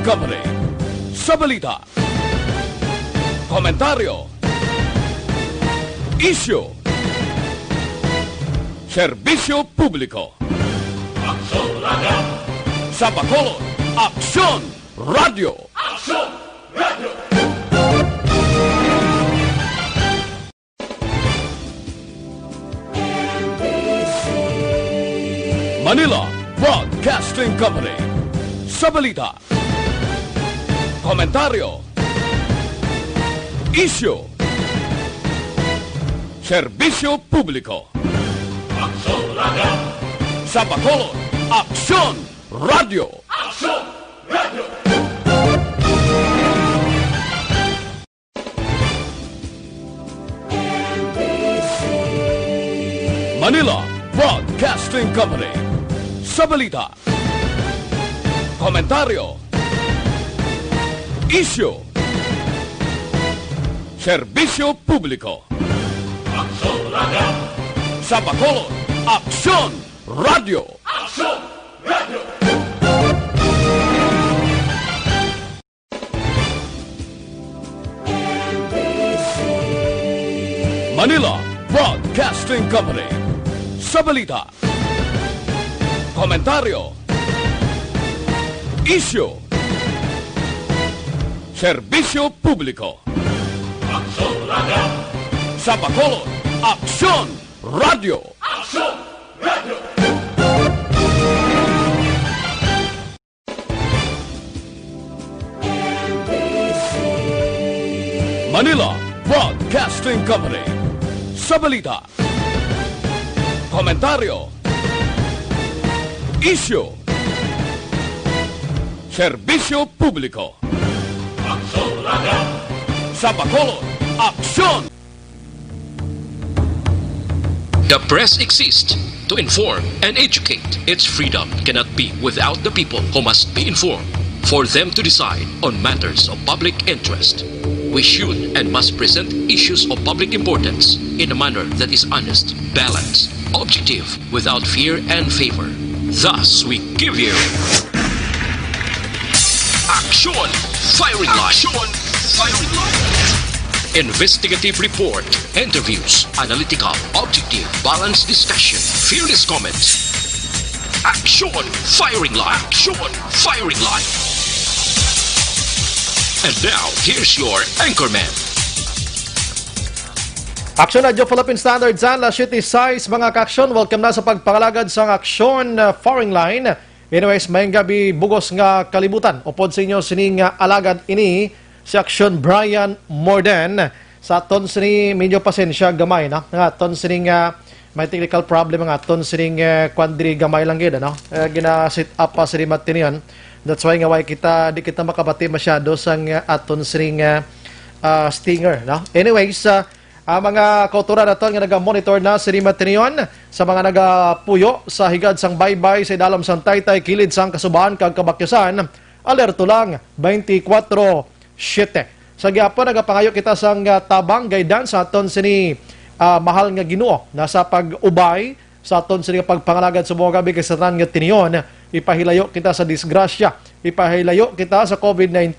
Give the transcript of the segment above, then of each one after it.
Company. Sa balita, komentaryo, isyu, serbisyo publiko. Aksyon Radio! Sa Bacolod, Aksyon Radio! Aksyon Radio! Manila Broadcasting Company. Sa balita, komentaryo, isyu, serbisyo publiko. Aksyon Radio! Sa Bacolod, Aksyon Radio! Aksyon Radio! Manila Broadcasting Company. Sa balita, komentaryo, isyu, serbisyo publiko. Aksyon Radio! Sa Bacolod, Aksyon Radio! Aksyon Radio! Manila Broadcasting Company. Sa balita, komentaryo, isyu, serbisyo publiko. Aksyon Radio! Sa Bacolod, Aksyon Radio! Aksyon Radio! Manila Broadcasting Company. Sa balita, komentaryo, isyu, serbisyo publiko. Aksyon Radio! Sa Bacolod, Aksyon! The press exists to inform and educate. Its freedom cannot be without the people who must be informed for them to decide on matters of public interest. We should and must present issues of public importance in a manner that is honest, balanced, objective, without fear and favor. Thus, we give you Aksyon Firing Line. Aksyon Firing Line. Investigative report, interviews, analytical, objective, balanced discussion, fearless comments. Aksyon Firing Line. Aksyon Firing Line. And now, here's your anchorman. Aksyon Radio Philippine Standard San, La City Size, mga ka-aksyon. Welcome na sa pagpangalagad sa Aksyon Firing Line. Anyways, mayang gabi bugos nga kalibutan. Upod sa inyo sining alagad ini si Aksyon Bryan Morden. Sa aton sining medyo pasensya gamay na. Nga aton sining may technical problem nga aton sining kwandiri gamay lang gid no. Gina-sit up pa sining matinian. That's why nga why kita di kita makabati masyado sa aton sining stinger no. Anyways, mga kauturan nato nga naga-monitor na sining matinian sa mga nagapuyo sa higad sang baybay sa dalam sang taytay kilid sang kasubahan kag kabakyasan. Alerto lang 24/7. Sa gyapon nagapangayo kita sang tabang guidance sa aton sini mahal nga Ginoo nasa pag-ubay sa aton sini pagpangalagad sa mga gabi kasatan nga tinion. Ipahilayo kita sa disgrasya, ipahilayo kita sa COVID-19.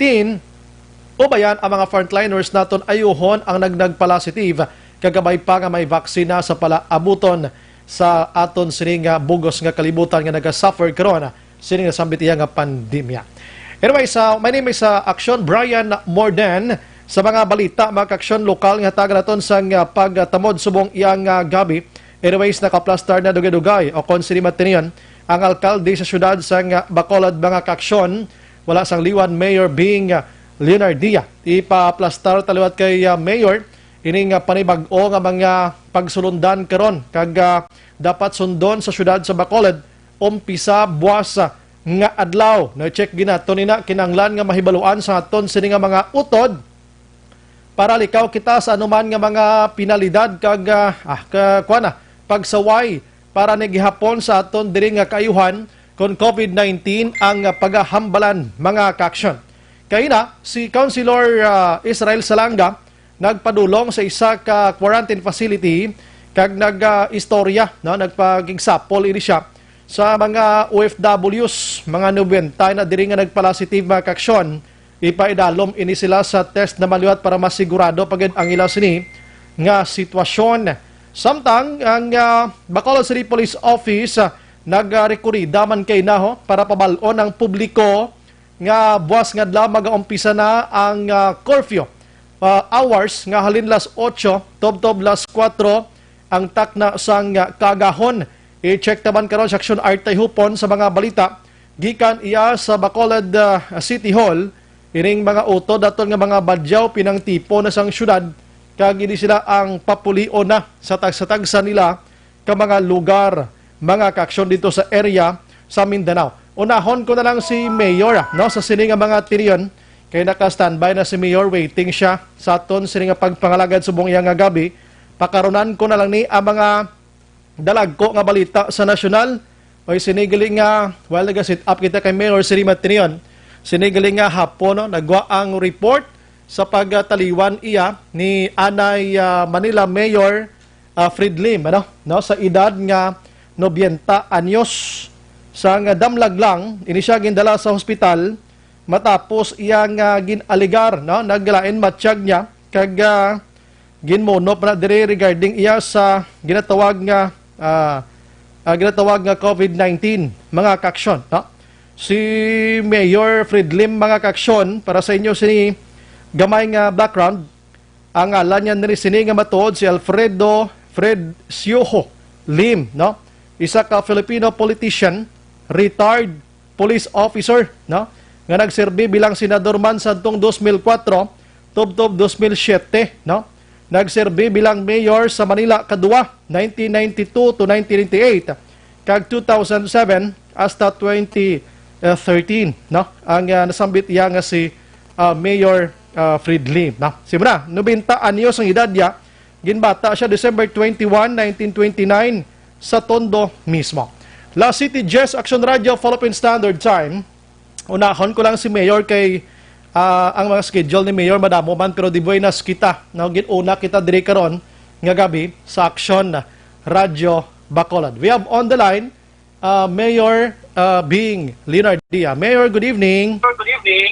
O bayan ang mga frontliners naton ayuhon ang nagnagpositive kagabay pa nga may vaksina sa palaabuton sa aton sini nga bugos nga kalibutan nga naga-suffer karon sini nga sambitiya nga pandemya. Anyways, my name is Aksyon Bryan Morden. Sa mga balita, mga ka-aksyon lokal nga taga naton sa pagtamod subong iyang gabi. Anyways, nakaplastar na dugay-dugay o konsini matinian ang alkalde sa syudad sa Bacolod, mga ka-aksyon. Wala sang liwan, Mayor being Leonardia. Ipaplastar taliwat kay Mayor ining panibag-o nga mga pagsulundan karon kag dapat sundon sa syudad sa Bacolod umpisa buwas nga adlaw. Na-check ginato nina kinanglan nga mahibaluan sa aton sini nga mga utod para likaw kita sa anuman nga mga pinalidad kag pagsaway para nagihapon sa aton diri nga kaayuhan kon COVID-19 ang pagahambalan, mga ka-aksyon. Kaya na, si Councilor Israel Salanga nagpadulong sa isa ka quarantine facility kag nag-istorya, no? Nagpagigsapol ini siya sa mga OFWs, mga 90 na diri nga nagpositive mga kaksyon, ipaidalom ini sila sa test na maliwat para masigurado pagid ang ilaw sini nga sitwasyon. Samtang ang Bacolod City Police Office nagrekurida man kay naho para pabalon ang publiko nga buwas nga adlaw mag-umpisa na ang curfew hours nga halin las 8 tob las 4 ang takna sang kagahon. I-check taman karon sa Aksyon Artay Hupon sa mga balita gikan iya sa Bacolod City Hall ining mga uto daton nga mga badyaw pinang tipo na sang syudad kag ini sila ang papulio na sa tagsa nila ka mga lugar mga kaaksyon dito sa area sa Mindanao. Unahon ko na lang si Mayor no sa sini nga mga tiriyon kay naka-standby na si Mayor, waiting siya sa aton sini nga pagpangalagad subong iya nga gabi. Pakaronan ko na lang ni ang mga dalag ko nga balita sa nasyonal. Oy sinigaling nga while nag-sit up kita kay Mayor Siri Matinion. Sinigaling nga hapon no nagwa ang report sa pagtaliwan iya ni Anay Manila Mayor Fred Lim no sa edad nga 90 anyos sa nga damlag lang ini siya gindala sa hospital matapos iyang ginaligar no naglain matsyag niya kag ginmonop na dire regarding iya sa ginatawag nga COVID-19 mga kaksyon no? Si Mayor Fred Lim mga kaksyon para sa inyo si gamay nga background ang ngalan niya nari sini nga matuod si Alfredo Fred Sioho Lim no isa ka Filipino politician retired police officer no nga nagserbi bilang senador man sadtong 2004 tubtob 2007 no nagserbi bilang mayor sa Manila kadua 1992 to 1998 kag 2007 hasta 2013 no ang nasambit iya nga si Mayor Fred Lim no simra 90 anyos ang edad niya ginbata siya December 21 1929 sa Tondo mismo. La City Jess Aksyon Radio Philippine Standard Time. Unahon ko lang si Mayor kay ang mga schedule ni Mayor madamo man pero di buenas kita. Now gituna kita diri karon nga gabi sa Aksyon Radio Bacolod. We have on the line Mayor Bing Leonard Dia. Mayor, good evening. Good evening.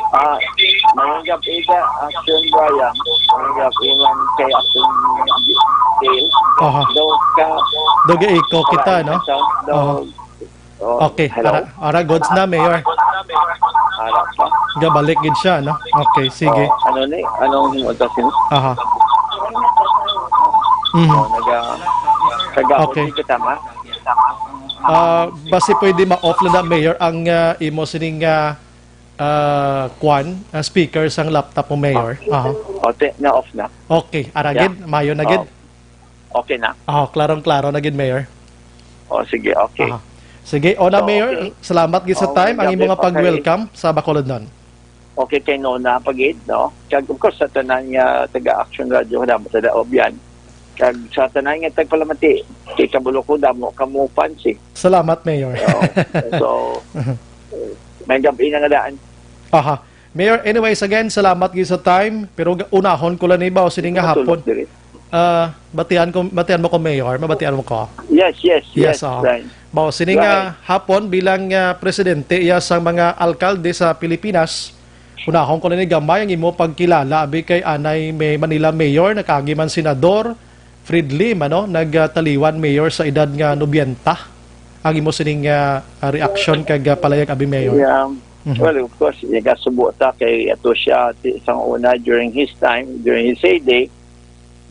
Mayong gabi ka, Aksyon Bryan. Mayong gabi man kay Aksyon Dale. Doge iko kita, no? Okay, hello. ara goods na, Mayor. Ara pa. Gabalik gid siya, no? Okay, sige. Ano ni? Anong himotasin? Aha. Mhm. Okay. Kita ma? Basi pwede ma-off lang na, Mayor, ang imo sining speaker sang laptop mo, Mayor. Okay, na-off na. Okay, aragid, mayo na gid. Okay na. Klarong-klaro na gid, Mayor. Sige, okay. Sige, ona, Mayor, okay. Salamat gid sa time ang imo nga pag-welcome sa Bacolod non. Okay kay Nona pagid, no? Kag of course sa tanan nga taga-Aksyon Radio damo sa daobyan. Kag sa tanan nga tagpalamati kay kabulo ko damo kamo fancy. Salamat, Mayor. So may gabi na nga daan. Mayor, anyways, again, salamat gid sa time. Pero unahon ko lang ibaw sini nga hapon. Batian mo ko, Mayor. Mabatian mo ko. Yes. Right. Bawo sini nga hapon bilang presidente iya sang mga alkalde sa Pilipinas. Unahon ko na ni gamay ang imo pagkilala abi kay Anay Manila Mayor nakagiman senador Fred Lim nagtaliwan mayor sa edad nga 90. Ang imo sining reaction kag palayag abi, Mayor. Yeah. Well, of course, nagasubo ta kay ato siya isang una during his time, during his heyday.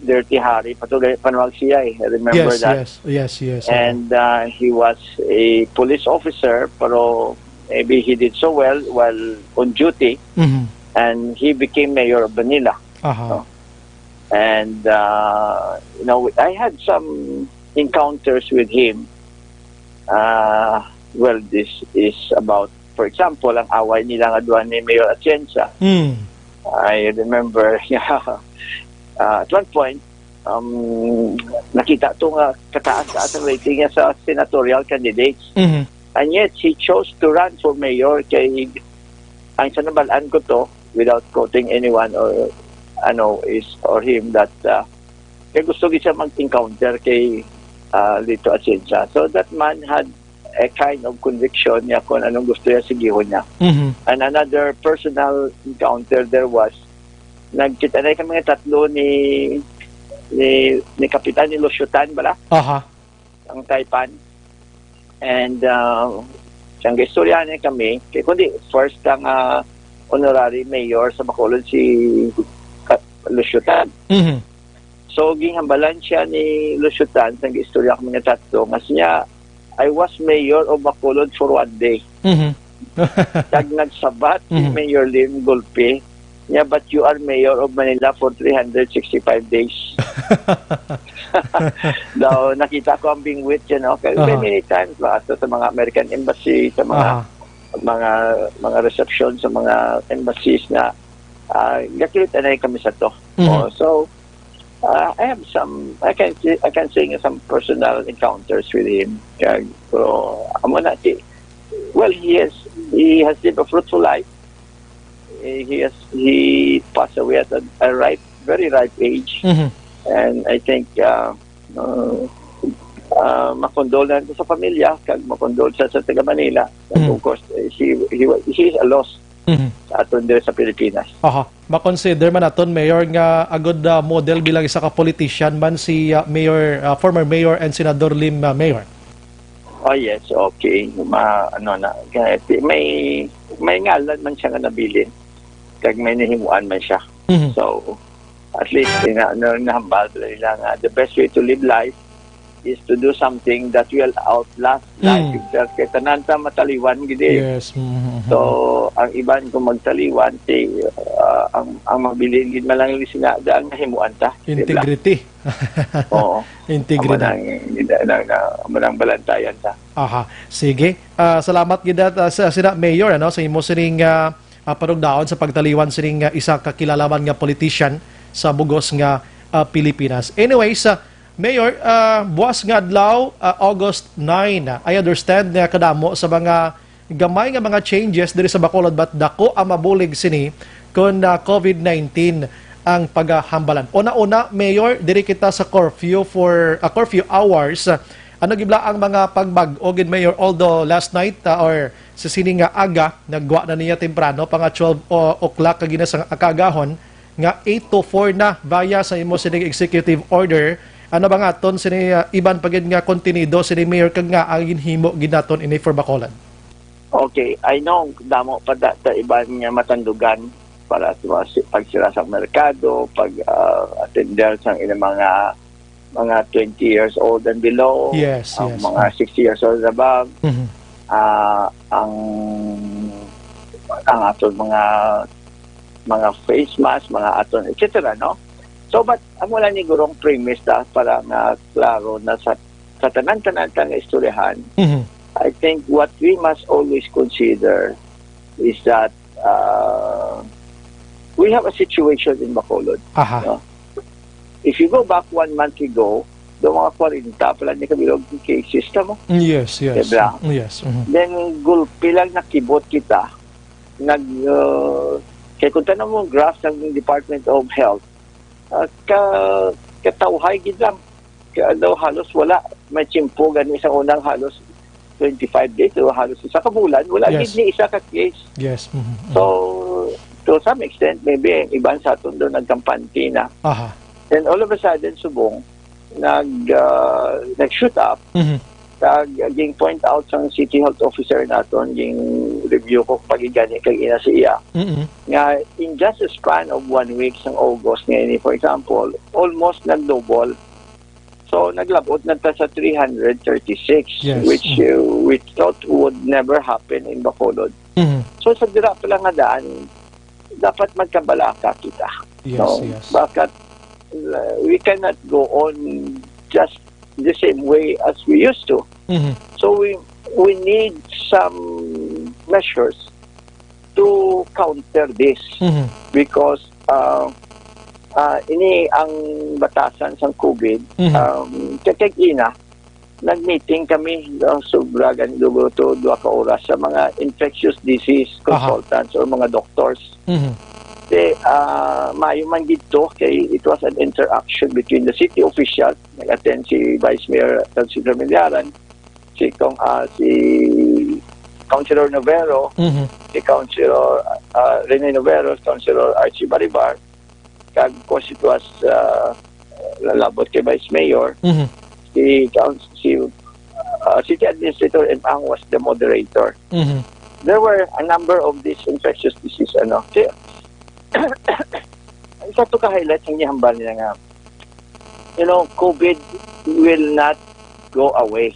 Dirty Harry, patugay panwag siya I remember that. Yes. And he was a police officer, pero maybe he did so well while on duty, and he became mayor of Manila. And I had some encounters with him. Well, this is about, for example, ang away nila nga duwan ni Mayor Atienza. I remember, at one point, nakita ito nga kataas-taas ang rating niya sa senatorial candidates. And yet, he chose to run for mayor kay ang sanabalaan ko to, without quoting anyone or him, that kay gusto siya mag-encounter kay Lito Atienza. So that man had a kind of conviction niya kung anong gusto niya sigihon niya. And another personal encounter there was, nagkita na kami nga tatlo ni Kapitan ni Lusyutan bala, ang Taipan. And siyang istorya niya kami, kaya kundi first ang honorary mayor sa Bacolod si Lusyutan. So, ginhambalan siya ni Lusyutan, sa istorya kami na tatlo, mas niya, I was mayor of Bacolod for 1 day. Tag nagsabat si Mayor Lim Golpe, niya, but you are mayor of Manila for 365 days. Daw, nakita ko ang bingwit yan, okay? Many times, sa mga American embassy, sa mga reception sa mga embassies na gakilita na kami sa to. So, I have I can say some personal encounters with him. Pero well, he has lived a fruitful life. He passed away at a very ripe age, and I think makondol na sa pamilya, kag makondol sa taga Manila. And of course, he is a loss sa aton dire sa Pilipinas. Ma-consider man aton mayor nga a good model bilang isa ka politician man si former mayor and Senador Lim Mayor. Oh yes, okay. May ngalan man siya nga nabilin, kag may nahimuan man siya. So at least nahambal nila nga the best way to live life is to do something that will outlast life itself. Kaya tanan ta mataliwan gidi. Yes. So ang iban kung magtaliwan ang mabilin gid man lang sinada ang nahimuan ta. Integrity. Oo. Integrity. Manang balantayan ta. Sige. Salamat gid sa sina mayor sa imo sining panugdaon sa pagtaliwan sining isa ka kilalaman nga politician sa bugos nga Pilipinas. Anyways, Mayor, buwas nga adlaw, August 9, I understand na kadamo sa mga gamay nga mga changes diri sa Bacolod, but dako ang mabulig sini kung COVID-19 ang paghambalan. Una-una, Mayor, diri kita sa curfew for curfew hours. Ano gibla ang mga pagbag-o gid, Mayor, although last night or sa sini nga aga, nagwa na niya temprano, pang 12 o'clock kagina sa akagahon, nga 8 to 4 na via sa imo sining executive order. Ano ba nga ton sini iban pagid nga kontenido sini Mayor kag nga ang ginhimo ginaton ini for Bacolod? Okay, I know damo pa ta iban nga matandugan para sa pagsira sa merkado, pag attender sa ilang mga 20 years old and below, yes. Mga 60 years old and above. Ang aton mga face mask, mga aton etc. no? So, but ang wala ni gurong premise para na klaro na sa tanan-tanan nga istoryahan, I think what we must always consider is that we have a situation in Bacolod. No? If you go back 1 month ago, the mga 40 pala ni kabilog cases mo. Yes. Diba? Yes. Then, gulpi lang nakibot kita. Kaya kung tanong mo graph ng Department of Health, katawhay gid lang. Kaya daw halos wala. May tsimpo gani isang unang halos 25 days o halos isa ka bulan. Wala gid ni isa ka case. Yes. So, to some extent, maybe iban sa aton doon nagkampante na. And all of a sudden, subong, nag-shoot up. Ging point out sa city health officer naton, ging review ko pagigani kag ina si iya. Nga in just a span of 1 week sa August ngayon, for example, almost nag-double. So naglabot na ta sa 336, which we thought would never happen in Bacolod. So sa dira pa lang nga daan, dapat magkabalaka kita. Bakit we cannot go on just the same way as we used to. So we need some measures to counter this because ini ang batasan sa COVID. Kakag-ina, nag-meeting kami sobra ganito to 2 ka oras sa mga infectious disease consultants or mga doctors. Mayo man dito kay it was an interaction between the city officials, nag-attend si Vice Mayor Talsidro Millaran, si Councilor Novero, si Councilor Rene Novero, Councilor Archie Baribar, kag constituas lalabot kay Vice Mayor, si City Administrator and Ang was the moderator. There were a number of these infectious disease isa to ka-highlight ang ihambal nila nga, COVID will not go away.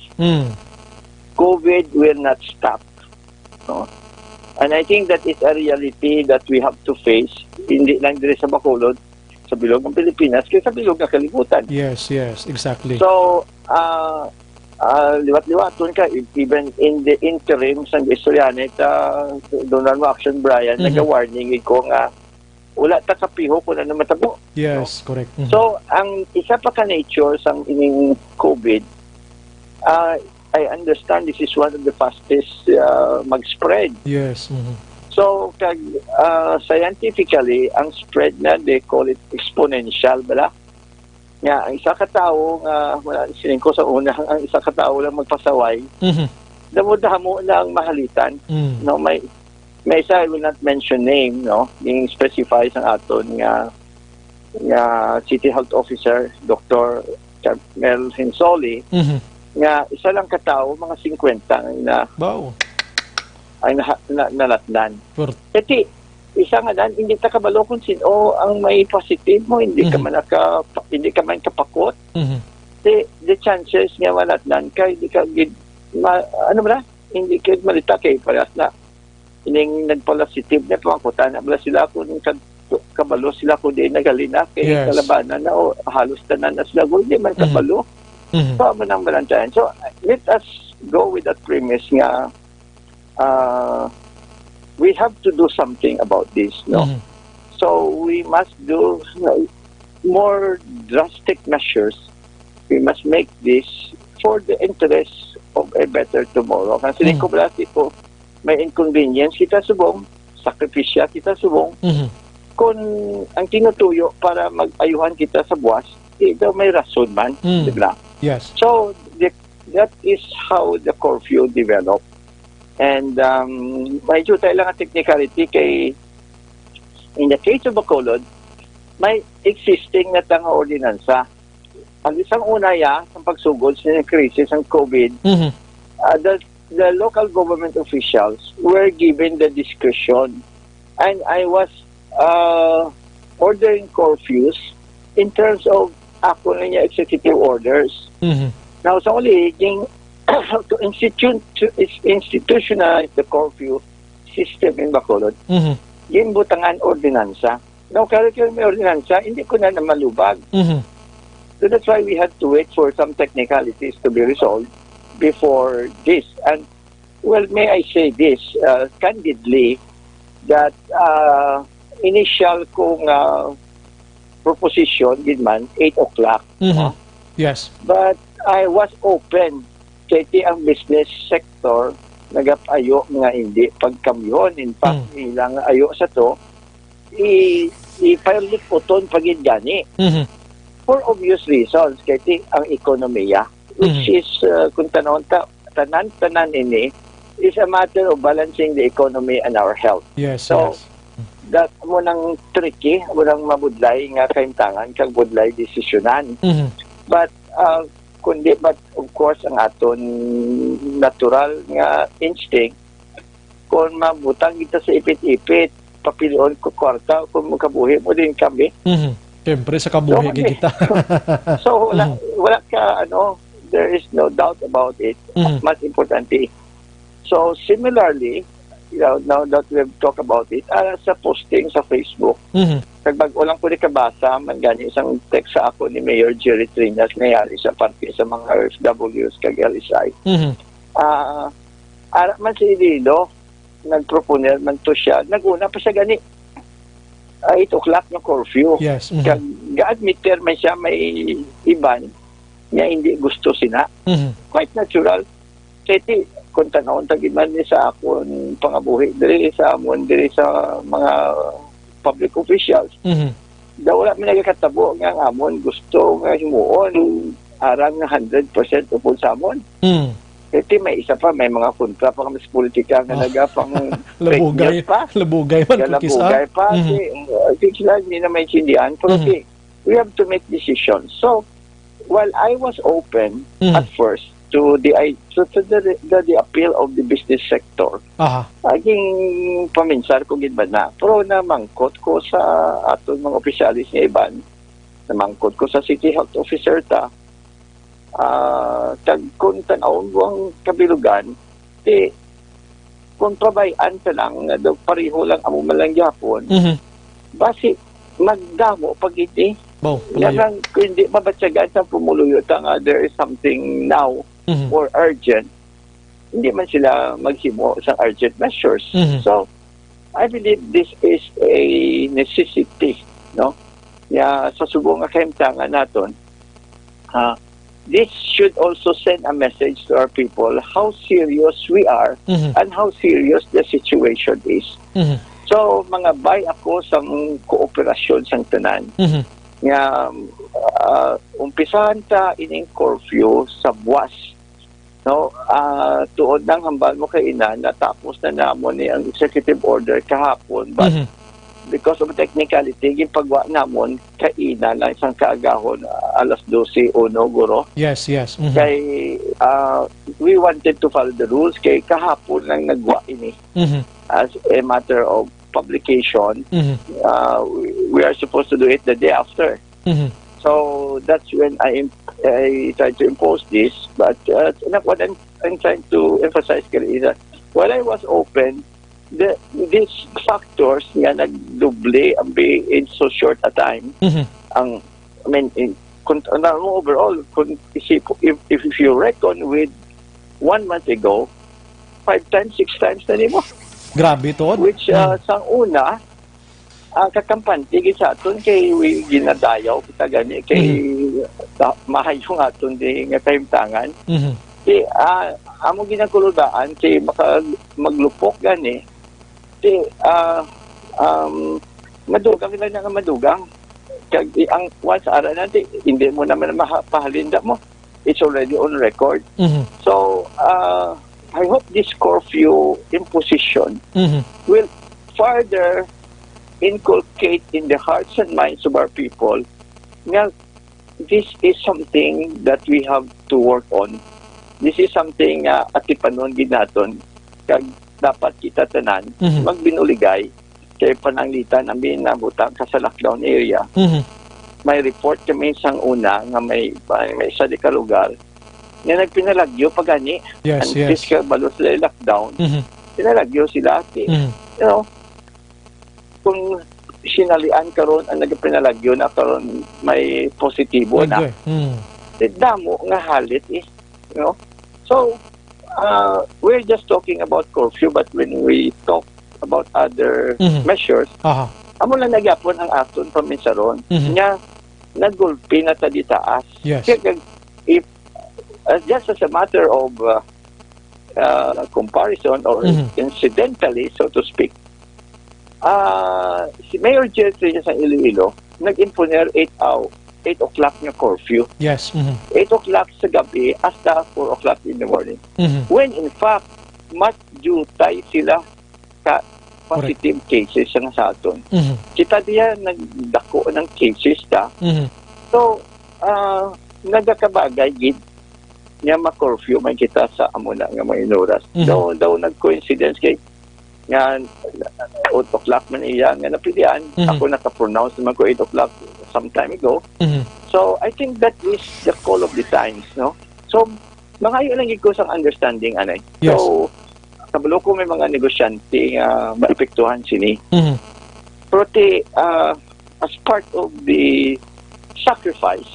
COVID will not stop. No? And I think that is a reality that we have to face, hindi lang dito sa Bacolod, sa bilog ng Pilipinas, kaya sa bilog ng kalibutan. Yes, exactly. So, liwat-liwaton ka, even in the interim sa istoryanet, Donald mo Aksyon Bryan, nag-warning ko nga, wala ta kapiho kung ano matabo. Yes, no? Correct. So, ang isa pa ka-nature sa ining COVID, I understand this is one of the fastest mag-spread. Yes. So, scientifically, ang spread na, they call it exponential, bala? Nga, ang isa katao, wala sining ko sa una, ang isa katao lang magpasaway, damo-damo na ang mahalitan. No, may isa, I will not mention name, no? Yung specify sa aton nga City Health Officer, Dr. Mel Hinsoli, nga isa lang katao, mga 50 na ay nalatnan. Kasi isa nga dan, hindi ta kabalo kung sino ang may positive mo, hindi ka man kapakot. The chances nga malatnan ka, hindi ka hindi ka malita kay parehas na ining nagpositive na pangkutan na sila kung kabalo sila kung di nagalina kay kalabanan na o halos tanan na sila kung di man kabalo. So, manang balantayan. So, let us go with that premise nga we have to do something about this, no? So, we must do more drastic measures. We must make this for the interest of a better tomorrow. Kasi ko may inconvenience kita subong, sakripisya kita subong. Kung ang tinutuyo para mag-ayuhan kita sa buwas, daw may rason man, di ba? Yes. So, that is how the curfew developed. And medyo tayo lang ang technicality kay in the case of Bacolod, may existing na tanga ordinansa. Ang isang unaya sa pagsugod sa krisis ng COVID, the local government officials were given the discretion, and I was ordering curfews in terms of ako na niya executive orders. Now, sa ulitin, to institutionalize the curfew system in Bacolod, yung butangan ordinansa. Now, kaya may ordinansa, hindi ko na malubag. So that's why we had to wait for some technicalities to be resolved before this. And, well, may I say this candidly, that initial kong proposition, man, 8 o'clock. Yes. But I was open kaya ang business sector nagapayo nga hindi pagkamyon. In fact, nilang ayo sa to, i-file uton pagid gani. For obvious reasons, kaya ang ekonomiya, which is, kung tanan ini, is a matter of balancing the economy and our health. Yes, so, that mo nang tricky, mo nang mabudlay nga kaimtangan, kag budlay desisyonan. But, but of course, ang aton natural nga instinct, kung mabutang kita sa ipit-ipit, papilion ko kwarta, kung makabuhi mo din kami. Siyempre, sa kabuhi kita. So, wala ka, there is no doubt about it. Mas importante. So, similarly, now that we have talked about it, sa posting sa Facebook, nagbag-o lang ko ni kabasa, man gani isang text sa ako ni Mayor Jerry Trinas nangyari sa parte sa mga OFWs kag LSI. Ara man si Idilo, nagproponer man to siya, naguna pa siya gani. 8 o'clock na curfew. Yes. Ga-admitter man siya may iban niya hindi gusto sina. Quite natural. Kasi kung tanawon tagiman ni sa akon pangabuhi diri sa amon diri sa mga public officials. Daw wala mi nagakatabo nga amon gusto nga himuon arang nga 100% upod sa amon. Kasi may isa pa, may mga kontra pa kami sa politika nga nagapang labugay pa. Labugay man. Labugay pa. Kasi sila hindi na may sindihan. Pero we have to make decisions. So, while I was open at first to the appeal of the business sector, aging paminsar ko gid na. Pero namangkot ko sa aton mga opisyalis ni Iban, namangkot ko sa City Health Officer ta, kung tanawon buang kabilugan, kung trabayan ka lang, pareho lang amo malang yapon, basi magdamo pag iti. Yan kung hindi mabatsagan sa pumuluyot nga there is something now or urgent, hindi man sila maghimo sa urgent measures. So, I believe this is a necessity, no? Sa subong nga kahimtangan naton, this should also send a message to our people how serious we are and how serious the situation is. So, mga bay ako sa kooperasyon sa tanan. Nga, umpisahan ta ining curfew sa buwas. No? Tuod ng hambal mo kay ina, natapos na namon ni ang executive order kahapon. But because of technicality, yung pagwa namon kaina lang isang kaagahon alas 12 uno guro. Yes. Kay we wanted to follow the rules kay kahapon lang nagwa ini. As a matter of publication, we are supposed to do it the day after. So that's when I tried to impose this. But what I'm trying to emphasize is that while I was open, these factors nga nagdoble in so short a time. Overall, if you reckon with 1 month ago, 5 times, 6 times na nimo. Grabe to. Which sa una, kakampante sa aton kay ginadayaw kita gani kay mahayong aton di nga kahimtangan. Kay amo ginakuludaan kay maglupok gani. Kay madugang nila nga madugang. Kag ang once ara nanti hindi mo naman mapahalinda mo. It's already on record. So I hope this curfew imposition will further inculcate in the hearts and minds of our people nga this is something that we have to work on. This is something atipanon ginaton kag dapat kita tanan magbinuligay kay pananglitan ang binabutang sa lockdown area. May report kami sang una nga may sa di ka lugar na nagpinalagyo pa gani. Yes. Fiscal balo sila lockdown. Pinalagyo sila. You know, kung sinalian karon ang nagpinalagyo na karon may positibo na. Damo nga halit you know. So, we're just talking about curfew, but when we talk about other measures, amo lang nagyapon ang aton paminsaron nga nagulpi na ta di taas. Yes. Kaya, if just as a matter of comparison or incidentally, so to speak, si Mayor Jeffrey sa Iloilo nag-imponer 8 o'clock nga curfew. Yes. 8 o'clock sa gabi hasta 4 o'clock in the morning. When in fact, mas jutay sila ka positive cases sa aton. Kita diya nagdako ng cases ta. So, nagakabagay gid nga ma-curfew man kita sa amuna nga mga inuras. Daw nag-coincidence kay nga 8 o'clock man iya nga napilian. Ako naka-pronounce naman ko 8 o'clock some time ago. So, I think that is the call of the times, no? So, mga lang ko sang understanding, anay. Yes. So, kabalo ko may mga negosyante nga maepektuhan sini. Pero as part of the sacrifice,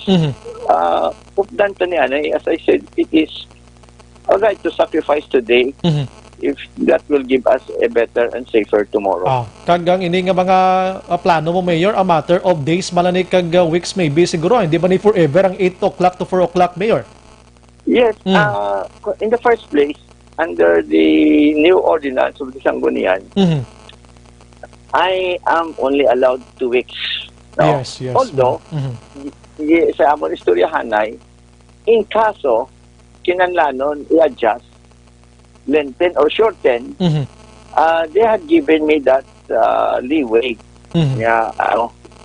updan ta ni anay, as I said, it is alright to sacrifice today if that will give us a better and safer tomorrow. Kagang ini nga mga plano mo, Mayor, a matter of days, malani kag weeks maybe siguro, hindi ba ni forever ang 8 o'clock to 4 o'clock, Mayor? Yes, in the first place, under the new ordinance of the Sanggunian, I am only allowed 2 weeks. No? Yes. Although, sa amon istoryahanay, in kaso, kinanlanon i-adjust lengthen or shorten, they had given me that leeway.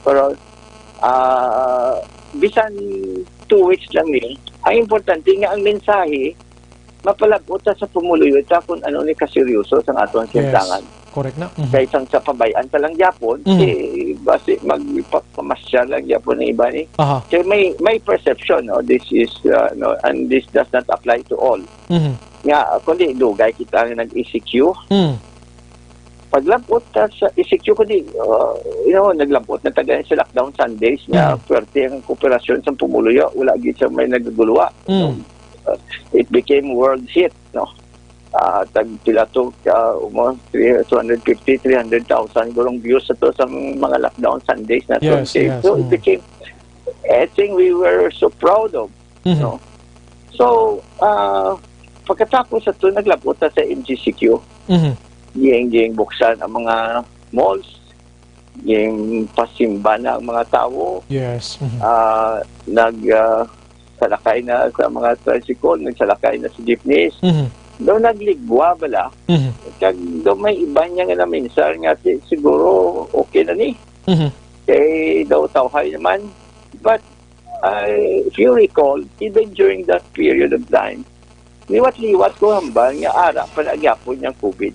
Pero bisan 2 weeks lang ni, ang importante nga ang mensahe mapalagot sa pumuluyo ita kung ano ni kaseryoso sa aton sindangan. Correct na. Kaya isang sa pabayan pa lang Japon, basi magpapamasyal lang Japon ng iba ni. Kaya may perception, no? This is, no, and this does not apply to all. Nga, kundi dugay kita ang nag-ECQ. Paglampot sa ECQ, kundi, naglampot na taga sa lockdown Sundays, nga, pwerte ang kooperasyon sa pumuluyo, wala gid sa may nagaguluwa. It became world hit, no? Pila to 250, 300,000 gulong views sa to sa mga lockdown Sundays na to. So it became a thing we were so proud of. No? So, pagkatapos sa to, naglabot sa MGCQ. Giyeng buksan ang mga malls, giyeng pasimba na ang mga tao. Salakay na sa mga tricycle, nagsalakay na sa jeepneys. Daw nagligwa bala. Kag daw may iba niya nga na minsan nga siguro okay na ni. Kaya daw tawhay naman. But if you recall, even during that period of time, liwat-liwat ko hambal nga ara palagyapon niyang COVID.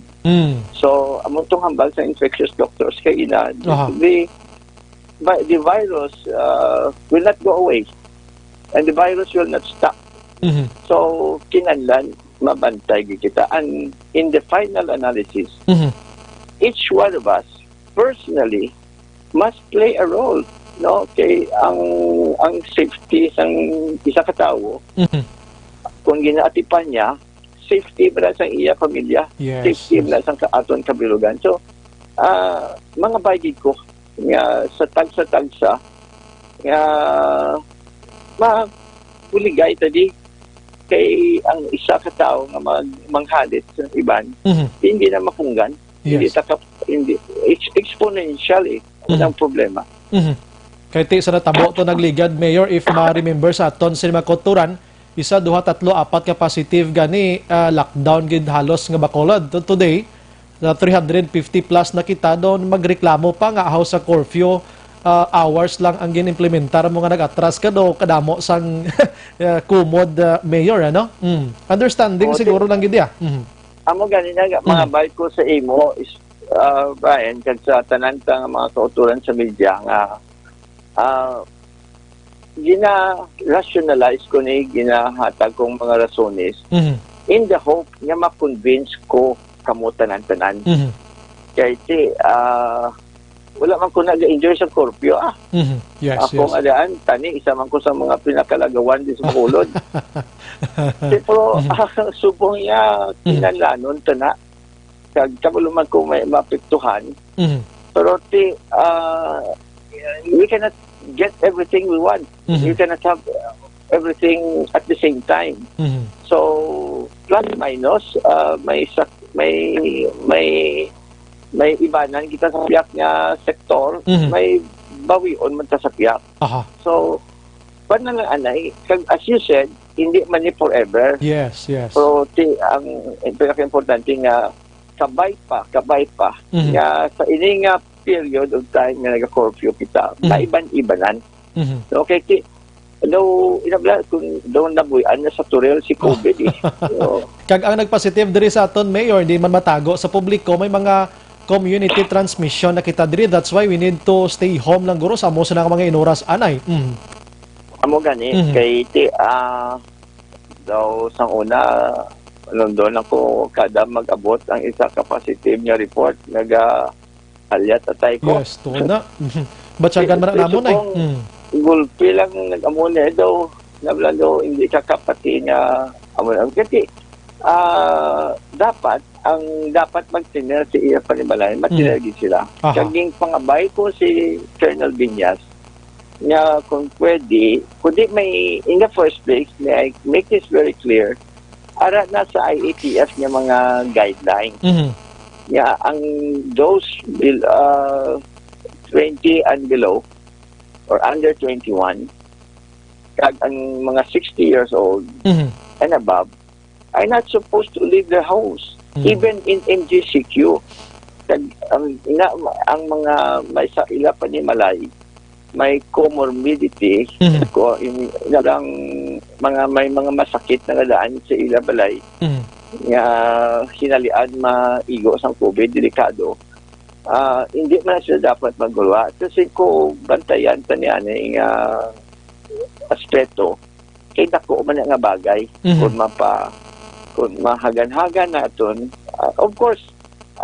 So, among tong hambal sa infectious doctors kay ina, the virus will not go away. And the virus will not stop. So, kinahanglan mabantay kita. And in the final analysis, each one of us personally must play a role. No, kay ang safety sang isa ka tawo. Kung ginaatipan niya, safety para sa iya pamilya, safety para sa aton kabilugan. So, mga bagay ko nga sa tagsa nga mapuligay tadi kay ang isa ka tawo nga manghalit sa iban, hindi na mapunggan, hindi exponentially ang problema. Kay ti sa natabo to nagligad, Mayor, if ma-remember sa aton sa mga kulturan, 1, 2, 3, 4 ka positive gani lockdown gid halos nga Bacolod. Today, 350 plus na kita doon magreklamo pa nga ahaw sa curfew. Hours lang ang ginimplementar mo nga nag-atras ka do kadamo sang kumod mayor, ano? Understanding siguro lang gid ya. Amo gani na mga bike ko sa imo is Bryan kag sa tanan ta mga kauturan sa media nga gina-rationalize ko ni ginahatag kong mga rasones in the hope nga ma-convince ko kamo tanan-tanan. Kaya wala man ko nag-enjoy sa curfew. Ako nga daan, tani, isa man ko sa mga pinakalagawan di sa Bacolod. Pero subong niya, kinalanon, tana. Kabuluman ko may mapiktuhan. Pero we cannot get everything we want. We cannot have everything at the same time. So, plus minus, may ibanan kita sa piyak nga sektor, may bawion man ta sa piyak. So, paano lang anay, as you said, hindi man ni forever. Yes. So, ang pinaka-importante nga, kabay pa, nga sa ini nga period of time nga nag-curfew kita, maiban-ibanan. Okay, inabla kung doon nabuyan na sa turel si COVID. So, kag ang nagpositive diri sa aton, Mayor, di man matago sa publiko, may mga community transmission na kita diri. That's why we need to stay home lang guro sa mo sa mga inoras anay. Amo gani kay daw sang una doon ako kada mag-abot ang isa ka positive nga report alyat atay ko. Yes, to na. Batsagan man namon ay. Gulpi lang nag-amuna daw nabla daw hindi ka kapati nga amon kasi dapat magtiner si iya panimalay, matinagi sila. Kaging pangabay ko si Colonel Binyas nga kung pwede, kundi may in the first place, may make this very clear, ara na sa IATF nga mga guidelines. Ang those 20 and below or under 21, kag ang mga 60 years old and above, are not supposed to leave their house. Even in MGCQ, ang mga may sa ila panimalay, may comorbidity, may mga masakit na nadaan sa ila balay, nga hinalian maigo sa COVID, delikado. Hindi man sila dapat magulwa. Kasi ko bantayan ta niya ng aspeto, kay dako man nga bagay, kung mahagan-hagan natin. Of course,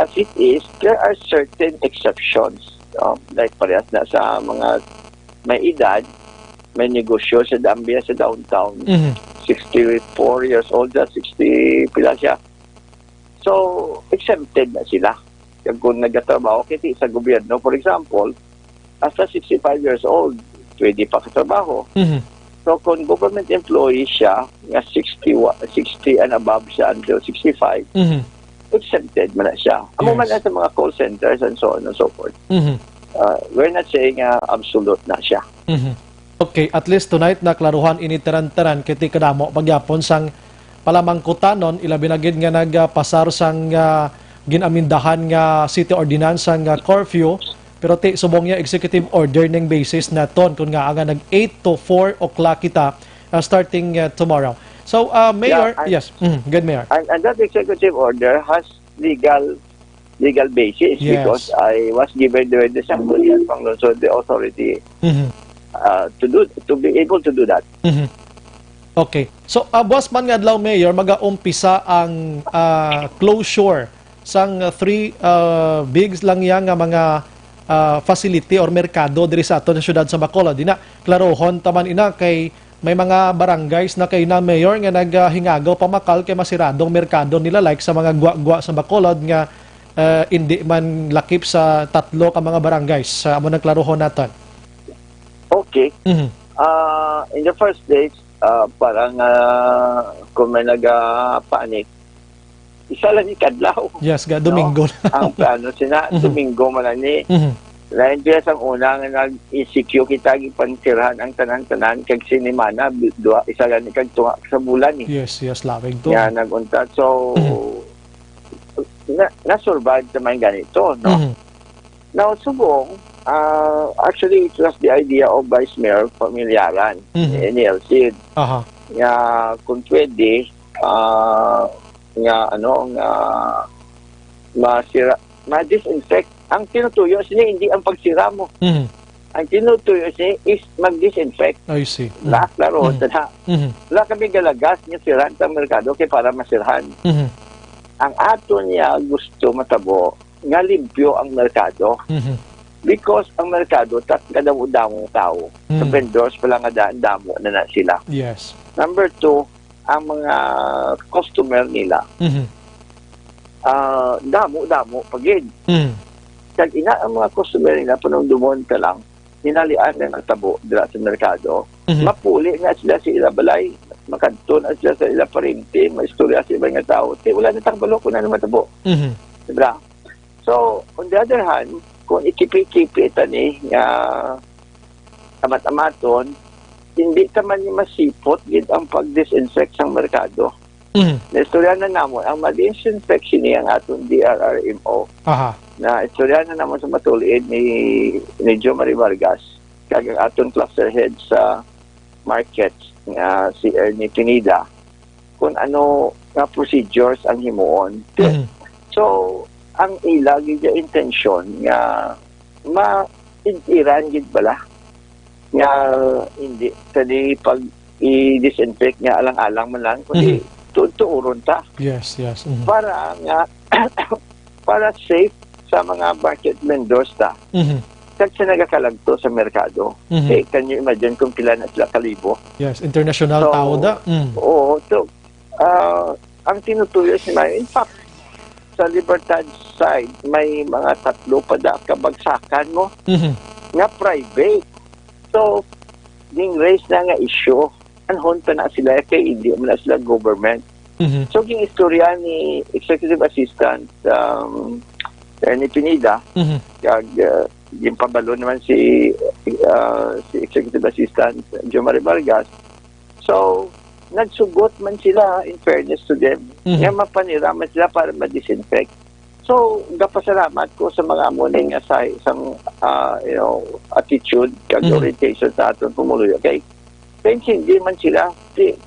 as it is, there are certain exceptions. Like parehas na sa mga may edad, may negosyo sa Dambia sa downtown. 64 years old, 60 pila siya. So, exempted na sila. Kung nagtatrabaho kiti sa gobyerno, for example, hasta 65 years old, pwede pa katrabaho. So, kung government employee siya, nga 60 and above siya until 65, exempted man na siya. Amo man na sa mga call centers and so on and so forth. We're not saying absolute na siya. Okay, at least tonight naklaruhan initaran-taran kiti kadamo pagyapon sang palamangkutanon ilabinagid nga nagpasar sang ginamindahan nga city ordinance sang curfew, pero ti subong niya executive order ning basis na ton kun nga nag 8 to 4 o'clock kita starting tomorrow. So, Mayor, yes, good, Mayor. And that executive order has legal basis, because I was given the assembly and so the authority to be able to do that. Okay. So, boss man nga adlaw, Mayor, mag-aumpisa ang closure sang three bigs lang yang nga mga facility or merkado diri sa aton sa syudad sa Bacolod. Dina klarohon taman ina kay may mga barangays na kay na mayor nga naghingagaw pamakal kay masiradong merkado nila, like sa mga gwa-gwa sa Bacolod nga hindi man lakip sa tatlo ka mga barangays. Amo nang klarohon naton. Okay. In the first place, parang kung may nag-panic, isa lang ni kadlaw. Yes, Domingo. No? Ang plano sina, Domingo man ni. Lain kaya sang una nga nag-ECQ kita gipansirahan ang tanan-tanan kag sinemana, isa lang ni kag tunga sa bulan ni. Yes, labing to. Yan nagunta. So na-survive naman ganito, no? Now, subong, actually, it was the idea of Vice Mayor Pamilyaran, NLC. Nga, kung pwede, ma-disinfect. Ang tinutuyo siya, hindi ang pagsira mo. Ang tinutuyo siya is mag-disinfect. I see. Laro, wala kami galagas niya sirahan sa merkado kaya para masirahan. Ang ato niya gusto matabo, nga limpyo ang merkado. Because ang merkado, kadamo-damong tao. Sa vendors, pala nga damo na sila. Yes. Number 2, ang mga customer nila, damo-damo pagid. Kag ina ang mga customer nila, panong dumon ka lang, hinalian na nagtabo dila sa merkado, mapuli nga sila sa ila balay, makadto na sila sa ila parinti, maistorya sa ibang tao, wala na tangbalo kung ano matabo. Diba? So, on the other hand, kung ikipi-kipi tani nga amat-amaton, hindi taman ni masipot gid ang pag-disinfect sa merkado. Na-istorya na namon, ang ma-disinfect niya ang atong DRRMO. Na istorya na namon sa matulid ni Jo Marie Vargas, kag ang atong cluster head sa markets nga si Ernie Pineda, kung ano nga procedures ang himuon. So, ang ilag yung intention nga ma-iran gid bala nga hindi tadi pag i-disinfect nga alang-alang man lang kundi tuuron ta. Yes. Para nga para safe sa mga market vendors ta. Kag sa nagakalagto sa merkado. Can you imagine kung pila na sila kalibo? Yes, international tao da. Oo. So, ang tinutuyo si Mayo, in fact, sa Libertad side, may mga 3 pa da kabagsakan mo nga private. So, ding raise na nga issue, anhon pa na sila kay hindi mo na sila government. So, ging istorya ni Executive Assistant Ernie Pineda, kag yung pabalo naman si Executive Assistant Jo Marie Vargas. So, nagsugot man sila, in fairness to them. Nga mapaniraman sila para ma-disinfect. So, gapasalamat ko sa mga amuning isang attitude, kag orientation sa aton pumuluyo. Okay? Kaya hindi man sila,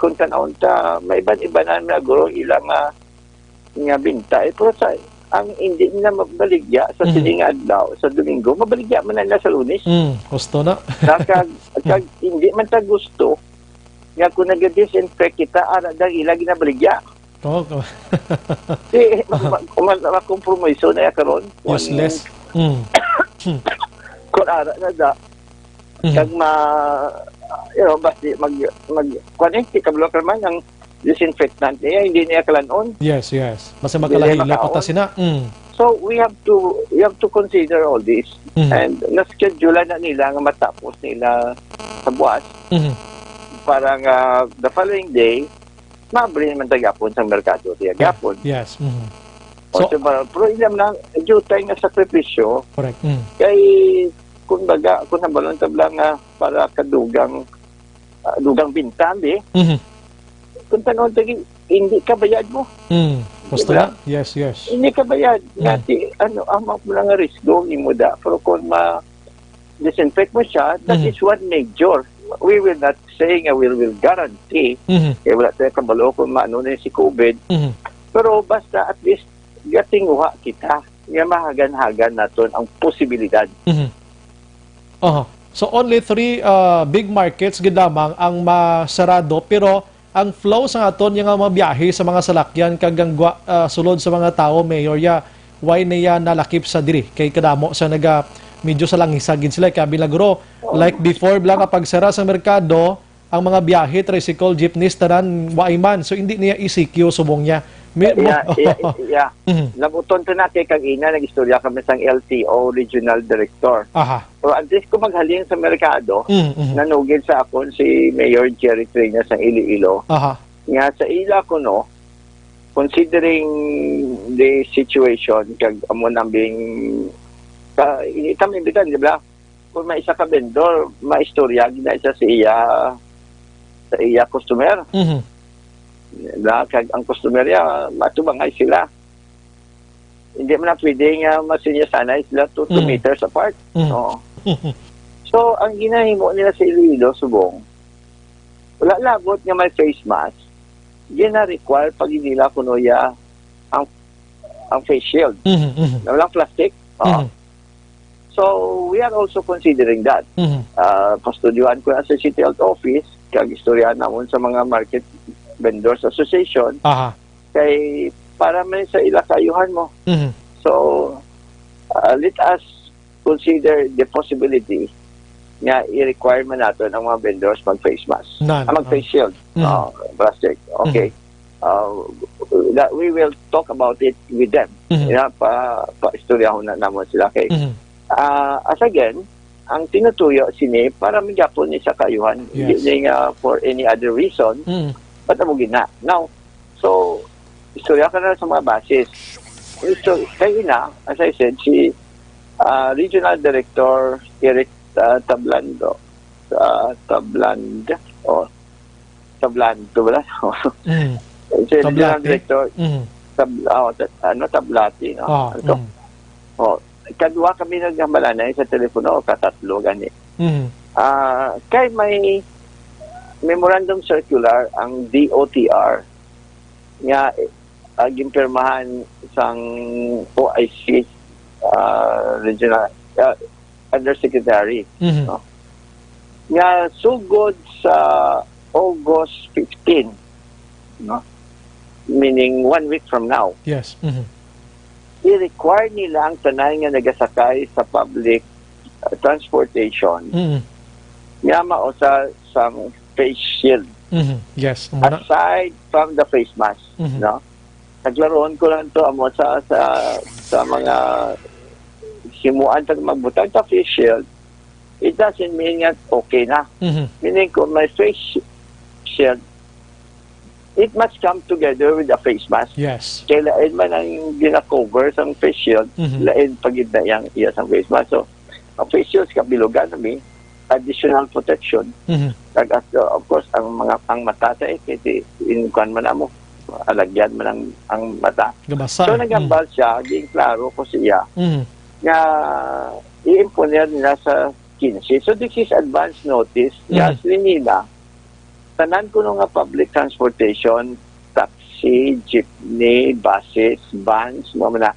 kung tanawon ta, may iba na naguro ilang nga binta. Pero ang hindi na mabaligya sa sining adlaw, sa Domingo, mabaligya man na sa Lunes. Gusto na. kag hindi man ta gusto, nga kung nag-disinfect kita, dang ilang ginabaligya. Makompromiso na karon. Useless. Kung na da, kag basta mag-connect, kablo ka man ang disinfectant niya, hindi niya kalanon. Yes. Basta makalahila pa ta sina. So we have to consider all this. And na-schedule na nila nga matapos nila sa buwas. Parang the following day, mabili naman tagapon sa merkado. Gapon. Yes. So, pero ilam na, due tayo nga sakripisyo. Correct. Kay, kung nabalon tablang para kadugang bintan, kung tanong hindi ka bayad mo. Gusto na? Yes. Hindi ka bayad. Ngati, amang mo lang risgo ni muda. Pero kung ma-disinfect mo siya, that is one major. We will not say nga we will guarantee. Kaya wala tayo kabalo kung maano na si COVID. Pero basta at least gatinguha kita. Nga mahagan-hagan natin ang posibilidad. So only 3 big markets gidamang ang masarado, pero ang flow sa aton yung mga biyahe sa mga salakyan kagang sulod sa mga tao, Mayor, why niya nalakip sa diri kay kadamo sa medyo sa langisagin sila kaya bilagro like before lang kapag sara sa merkado ang mga biyahe, tricycle, jeepneys tanan waiman, so hindi niya ECQ subong niya. Nabuton to natin kag ina nag-istorya kami sang LTO Regional Director. So at least kung maghalin sa merkado, nanugid sa akon si Mayor Jerry Trina sa Iloilo. Nga sa ila ko considering the situation kag amo nambing initam imbitan, di ba? Kung may isa ka vendor, maistorya na isa sa iya customer. Kag ang customer niya, matubangay sila. Hindi man na pwede nga masinyasanay sila 2 meters apart. So, ang ginahimo nila sa Iloilo, subong, wala labot nga may face mask, gina-require pag nila kunoya ang face shield. Walang plastic. So, we are also considering that. Pastudyuhan ko na sa City Health Office, kag-istoryahan naman sa mga Market Vendors Association, kay para may sa ilakayuhan mo. So, let us consider the possibility nga i-require man natin ang mga vendors mag-face mask. Mag-face shield. Plastic. Okay. That we will talk about it with them. Pa-istoryahon na naman sila kay as again, ang tinutuyo sini para magyapon ni sa kayuhan, hindi nga for any other reason, ba't mo gina? Now, so, istorya ka na sa mga basis. So, kayo na, as I said, si Regional Director Eric Tablando, wala? Si Regional Director Tablati, kadwa kami naghambalanay sa telepono, katatlo gani. Kay may memorandum circular ang DOTR nga gimpirmahan sang OIC regional undersecretary. Nga sugod sa August 15, meaning 1 week from now. Yes. I-require nila ang tanay nga nagasakay sa public transportation nga mao sa face shield. Yes. Aside from the face mask. Naglaroon ko lang to amo sa mga simuan tag magbutang sa face shield. It doesn't mean nga okay na. Meaning kung may face shield, it must come together with a face mask. Yes. Kaya lain man ang gina-cover sa face shield, lain pagid na iya sa face mask. So, ang face shield kabilugan namin, additional protection. Of course, ang mata sa kasi inukan man mo, alagyan man ang mata. Gabasa. So, nagambal siya, di klaro ko siya, nga i-imponer nila sa 15. So, this is advance notice. Yes, nila, tanan ko nga public transportation, taxi, jeepney, buses, vans, mga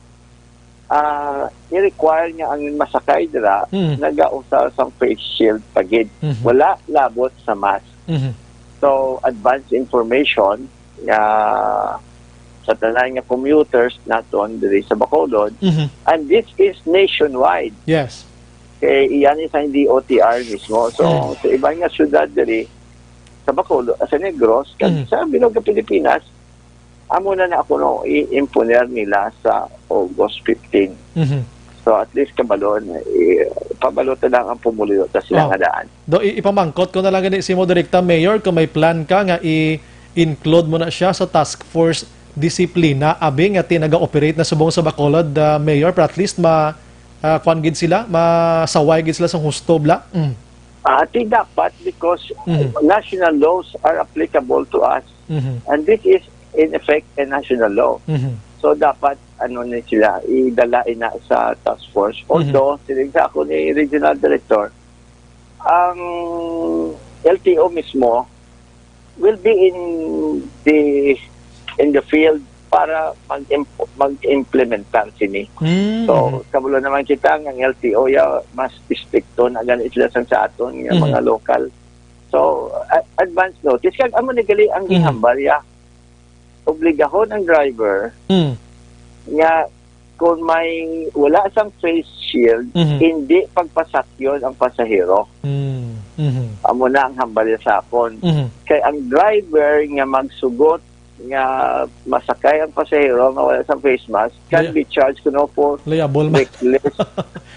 i-require niya ang masakay dira nag-ausar sa face shield pagid. Wala labot sa mask. So, advanced information nga sa tanan nga commuters naton diri sa Bacolod. And this is nationwide. Yes. Kaya iyan isa hindi OTR mismo. So, sa ibang nga syudad diri sa Bacolod, sa Negros, sa bilog ng Pilipinas, amo na ako i-imponer nila sa August 15. So at least kabalon, pabalot na lang ang pumulio sa silang daan. Do ipamangkot ko na lang gani si mo direkta Mayor kung may plan ka nga i-include mo na siya sa task force disiplina abi nga tinaga-operate na subong sa Bacolod, Mayor, para at least kuan gid sila, masaway gid sila sa husto bla. Ati dapat because national laws are applicable to us. And this is in effect a national law. So dapat na sila idala ina sa task force. Although sinigsa ako ni regional director, ang LTO mismo will be in the field para mag-implementar sini. So kabulo naman kita ang LTO ya mas stricto na ganit sila sa aton nga mga local. So advance notice kag amo ni gali ang gihambal ya obligahon ang driver nga kung may wala sang face shield, hindi pagpasakyon ang pasahero. Amo na ang hambalya sa akon. Kaya ang driver nga magsugot nga masakay ang pasahero nga wala sang face mask can be charged for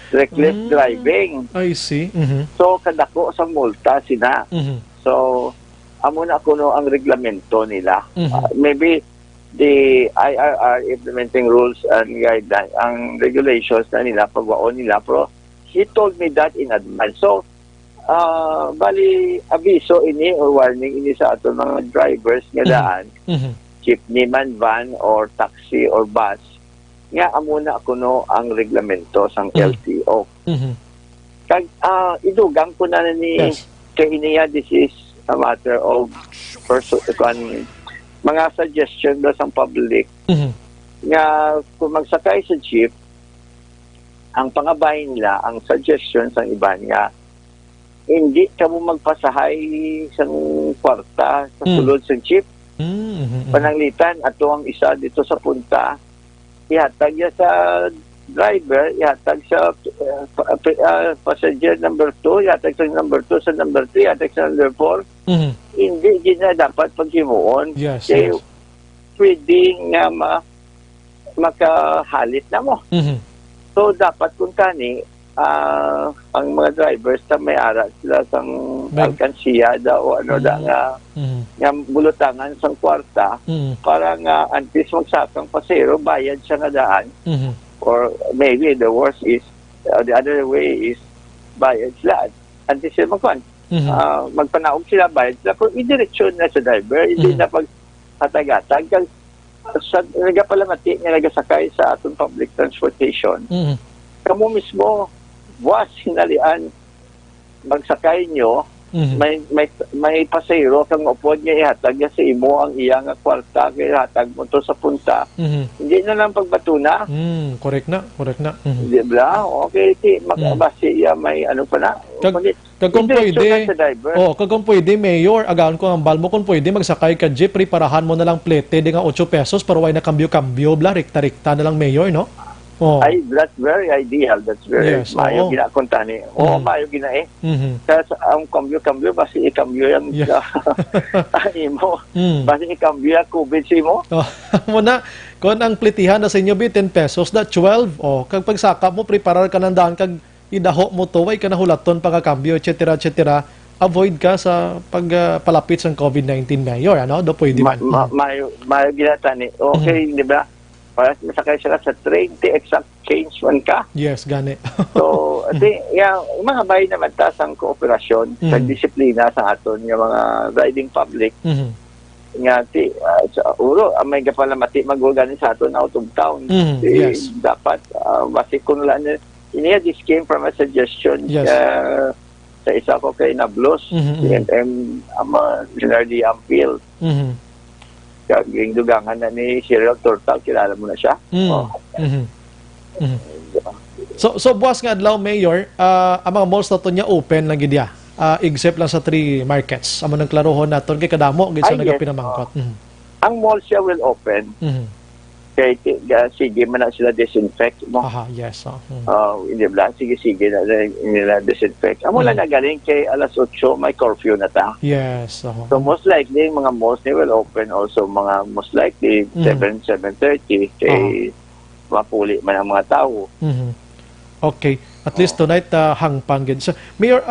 reckless driving. I see. So kadako sa multa sina. So amo na kuno ang reglamento nila. Maybe the IRR implementing rules and guidelines, ang regulations na nila, pagwaon nila, pero he told me that in advance. So, bali, abiso ini or warning ini sa ato mga drivers nga daan, jeepney man, van, or taxi, or bus, nga amo na kuno ang reglamento sang LTO. Kag, idugang ko na ni kay iniya, this is a matter of mga suggestion do sa public nga kung magsakay sa jeep, ang pangabahin nila, ang suggestion sa iban nga hindi ka mo magpasahay sa kwarta sa sulod sa jeep. Pananglitan ato ang isa dito sa punta, ihatag niya sa driver, ihatag sa passenger number 2, ihatag sa number 2 sa number 3, ihatag sa number 4. Hindi gina dapat paghimuon. Yes. Pwede nga makahalit na mo. So dapat kung kani ang mga drivers na may ara sila sang alkansiya o ano nga bulutangan sang kwarta para nga antes magsakang pasero bayad siya nga daan. Or maybe the worst is the other way is bayad sila antes sila magkuhan. Magpanaog sila, bayad sila, pero idireksyon na sa driver, hindi na pag-hatag-hatag. Nagapalamati nga nagasakay sa atong public transportation. Kamu mismo, buwas sinalian, magsakay nyo, may pasayro kang upod nga ihatag niya sa imo ang iyang kwarta kaya ihatag mo to sa punta. Hindi na lang pagbatuna. Correct na. Di ba? Okay, makabasi may ano pa na. Kung pwede, Mayor, agaan ko ang balmo, kung pwede magsakay ka jeep, preparahan mo na lang plete, di nga 8 pesos, pero why na kambyo-kambyo, rekta-rekta na lang, Mayor, no? Ay, that's very ideal. That's very mayo ginakunta ni. Mayo gina Kasi ang kambyo basi ikambyo yung imo. Basi ikambyo yung COVID si mo. Muna, kung ang plitihan na sa inyo 10 pesos, na 12. Kag pagsakap mo, preparar ka ng daan, kag idaho mo to, way ka nahulaton pagkakambyo, etc. Avoid ka sa pagpalapit sa COVID-19, Mayor, ano? Do pwede man. Mayo ginata ni. Okay, di ba? para masakay sila sa train, ti exact change man ka. Yes, gani. So, yung mga bahay naman tasang kooperasyon sa disiplina sa aton, yung mga riding public, nga ti, uro, may gapalamati mag-organize sa aton out of town. Yes. Dapat, basi kung lang, this came from a suggestion sa isa ko kay Nablos, and Generally Ampil. Yung dugangan na ni Serial Tortal, kilala mo na siya. So buwas nga adlaw, Mayor, ang mga malls na to niya open lang gidya, except lang sa 3 markets. Amo nang klarohon naton kay kadamo gid sa nagapinamangkot. Ang mall siya will open. Kaya sige man na sila disinfect mo. Yes. Hindi ba? Sige na nila disinfect. Amo lang na galing kay alas 8 may curfew na ta. Yes. So most likely mga malls they will open also most likely 7:30 kay mapuli man ang mga tao. Okay. At least tonight hangpang gid. So, Mayor,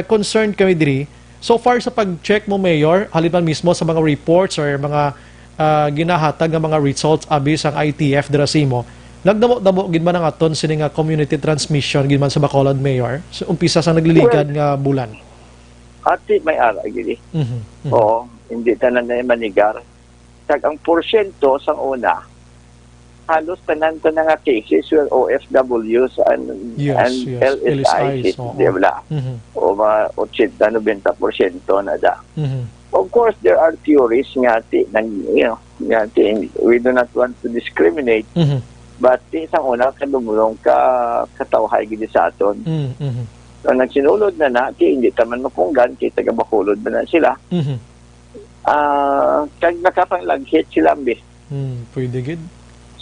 concerned kami diri. So far sa pag-check mo, Mayor, haliban mismo sa mga reports or mga ginahatag ng mga results abis ang ITF Drasimo, nagdamo-damo gid man ang aton sini nga community transmission gid man sa Bacolod, Mayor. So, umpisa sa nagliligad nga bulan. Ati may ara gid. Oo, hindi tanan na manigar. Tag ang porsyento sang una halos tanan nga cases were OFWs and LSIs, di ba? O mga 80-90% na da. Of course, there are theories nga we do not want to discriminate, but isang una kadumulong katawhay gid sa aton. So nagsinulod na hindi taman mapunggan kay taga Bacolod na sila. Kag nakapanlaghit sila ambis. Pwede gid.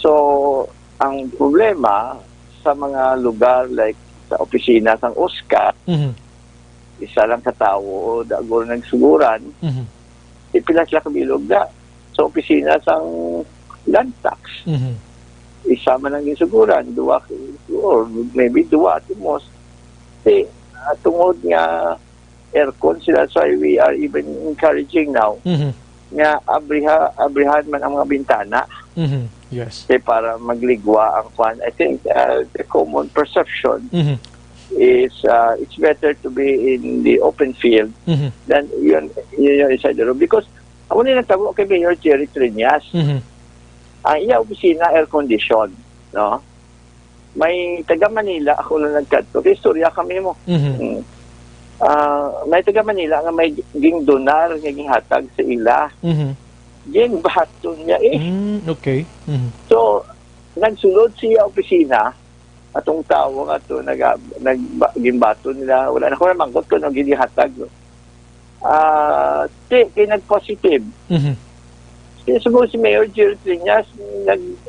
So, ang problema sa mga lugar like sa opisina sang USCA, isa lang katao o dagol nagsuguran, ipila sila kabilog na. Sa opisina sang land tax, isa man ang gisuguran, 2 or maybe 2 at most. Tungod nga aircon sila, so we are even encouraging now nga abrihan man ang mga bintana. Yes. Para magligwa ang kwan. I think the common perception is it's better to be in the open field than yun inside the room. Because ako na nagtabo kay Mayor Jerry Triñas. Ang iya opisina air condition, no? May taga Manila ako lang nagkadto. Istorya kami mo. May taga Manila nga may ging donar nga ging hatag sa ila. Yung baton niya Okay. So, nagsulod siya opisina, atong tao nga ito, nag-gimbato nila, wala na ko na mangkot ko, nag-ginihatag. Kaya nag-positive. Siguro si Mayor Jerry Triñas,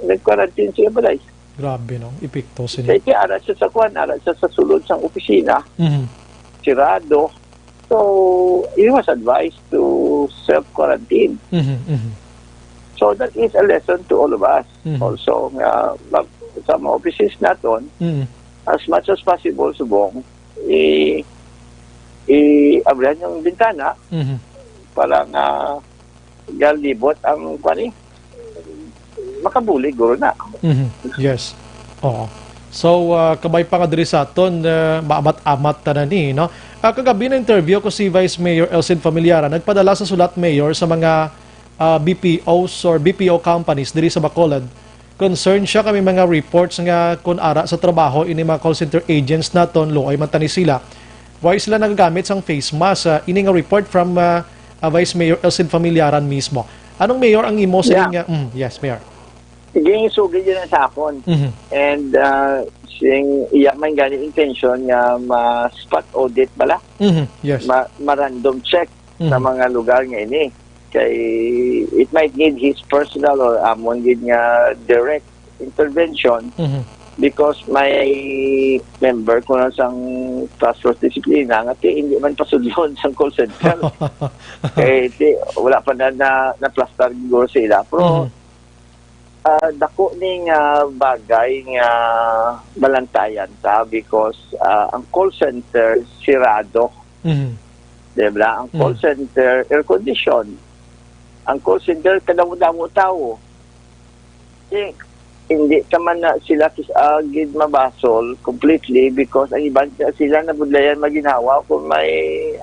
nag-quarantine siya balay. Grabe, no? Epekto siya. Kaya ara siya sa kwan, ara siya sa sulod sang opisina, sirado. So, it was advised to self-quarantine. So, that is a lesson to all of us. Also, sa mga offices natin, as much as possible, subong, abrihan yung bintana para nga galibot ang kwani. Makabuli, guro na. Yes. Oo. So, kabay pa nga diri sa aton, maamat-amat tanan ni, no? Kagabi na interview ko si Vice Mayor Elcid Familiara, nagpadala sa sulat, Mayor, sa mga BPOs or BPO companies diri sa Bacolod. Concerned siya kami mga reports nga kung ara sa trabaho ini mga call center agents naton, luoy man tani sila. Why sila nagagamit sang face mask? Ini nga report from Vice Mayor Elcid Familiaran mismo. Anong Mayor ang imo sa yes, Mayor. Sige, sugid yun sa akon. And sing iya man gani intention nga ma-spot audit bala. Yes. Ma-random check sa mga lugar nga ini. Kay it might need his personal or amon gid nga direct intervention because my member ko na sang task force disiplina nga hindi man pasudlon sang call center. Kay wala pa na plaster guro sila. Pero dako ning bagay nga balantayan ta because ang call center sirado. Diba? Ang call center air condition. Ang call center kadamo-damo tao. hindi ka man na sila gid mabasol completely because ang iban sila na budlayan maginawa kung may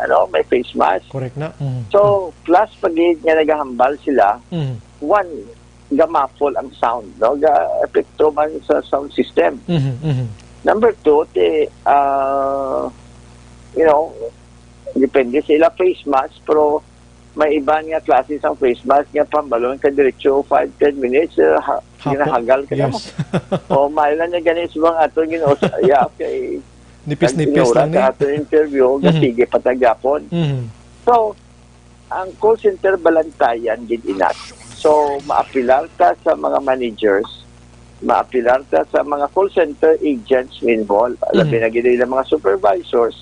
face mask. Correct na. So plus pagid nga nagahambal sila, one gamafol ang sound, no, ga epekto man sa sound system. Number two, depende sila face mask pero may iba nga klase sa face mask nga pambalon ka diretso 5-10 minutes ginahagal ka naman. O mailan na ganit sa mga ato kay nipis-nipis lang sa ato interview sige patagapon. So ang call center balantayan gid inat. So maapilar ta sa mga managers, maapilar ta sa mga call center agents involved, labi na gid mga supervisors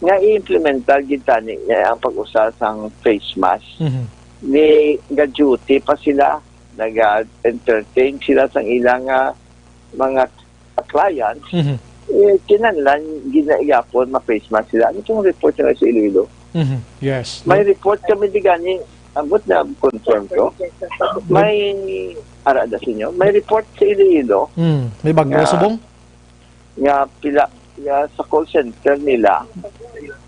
nga i-implemental gid tani ang pag-usa sang face mask. Ni ga-duty pa sila, nag-entertain sila sang ilang mga clients. Kinahanglan ginagapon ma-face mask sila. Ano itong report nila sa Iloilo? Yes. May report kami di gani, abot na confirm ko. May arada sa inyo. May report sa Iloilo. May bagong subong? Nga pila sa call center nila.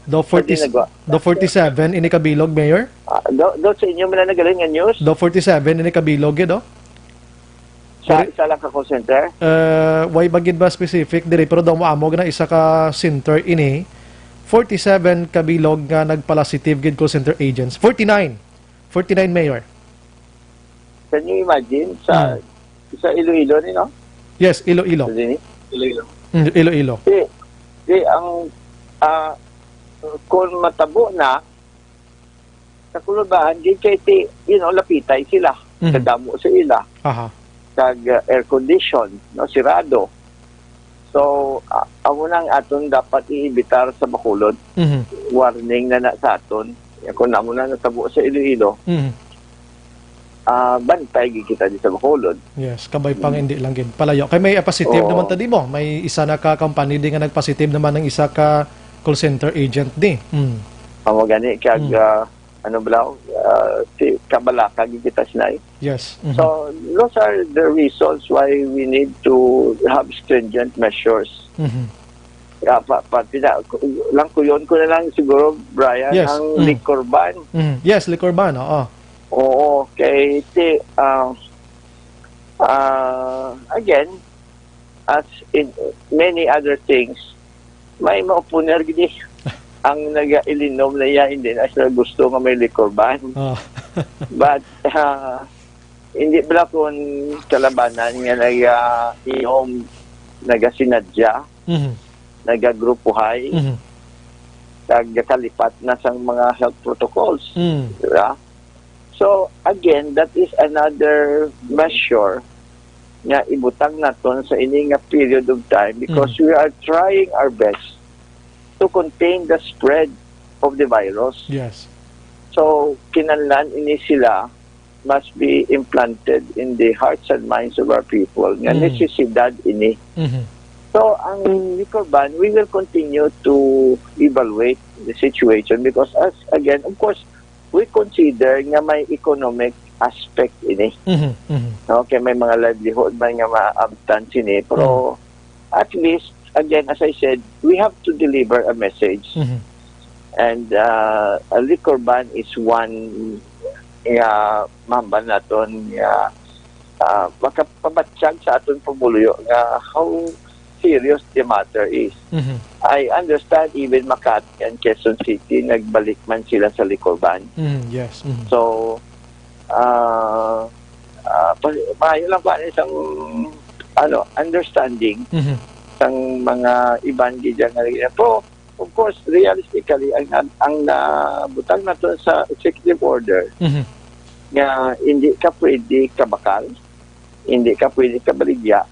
Do 47 ini kabilog, Mayor? Do sa inyo man na nagaling nga news? Do 47 ini kabilog do? Sa isa lang ka call center? Why bagid ba specific diri pero daw moamog na isa ka center ini 47 kabilog nga nagpositive gid call center agents. 49 Mayor. Can you imagine sa Iloilo ni no? Yes, Iloilo. Iloilo. Ang kung matabo na sa kulubahan di kay lapitay sila kadamo sa ila kag air condition no sirado. So amo nang aton dapat iibitar sa Bacolod. Warning na sa aton kung namo na natabo sa Iloilo. Bantay kita di sa Bacolod. Yes, kabay pang hindi lang gid palayo. Kay may positive naman tadi mo. May isa na ka company din nga nagpositive naman ng isa ka call center agent di. Amo gani kag si kabalaka kita sinay. Yes. So those are the reasons why we need to have stringent measures. Lang kuyon ko na lang siguro Bryan ang liquor ban. Yes, liquor ban. Oo, kay again, as in many other things, may maupuner gidi ang naga-ilinom na yan hindi na sila gusto nga may liquor ban. But hindi pala kung kalabanan nga naga-inom, naga-sinadya, naga-grupuhay, nagkalipat na sa mga health protocols. Diba? So, again, that is another measure nga ibutang naton sa ini nga period of time because we are trying our best to contain the spread of the virus. Yes. So, kinahanglan ini sila must be implanted in the hearts and minds of our people. Nga necesidad ini. So, ang liquor ban, we will continue to evaluate the situation because again, of course, we consider nga may economic aspect ini. Okay, may mga livelihood man nga maabtan sini pero at least again as I said, we have to deliver a message. And a liquor ban is one mamba naton makapabatsyag sa aton pamuluyo nga how serious the matter is. I understand even Makati and Quezon City nagbalik man sila sa liquor ban. Yes. So maayo lang pa isang understanding sang mga ibang gidya nga pero of course realistically ang nabutang nato sa executive order nga hindi ka pwede kabakal, hindi ka pwede kabaligya,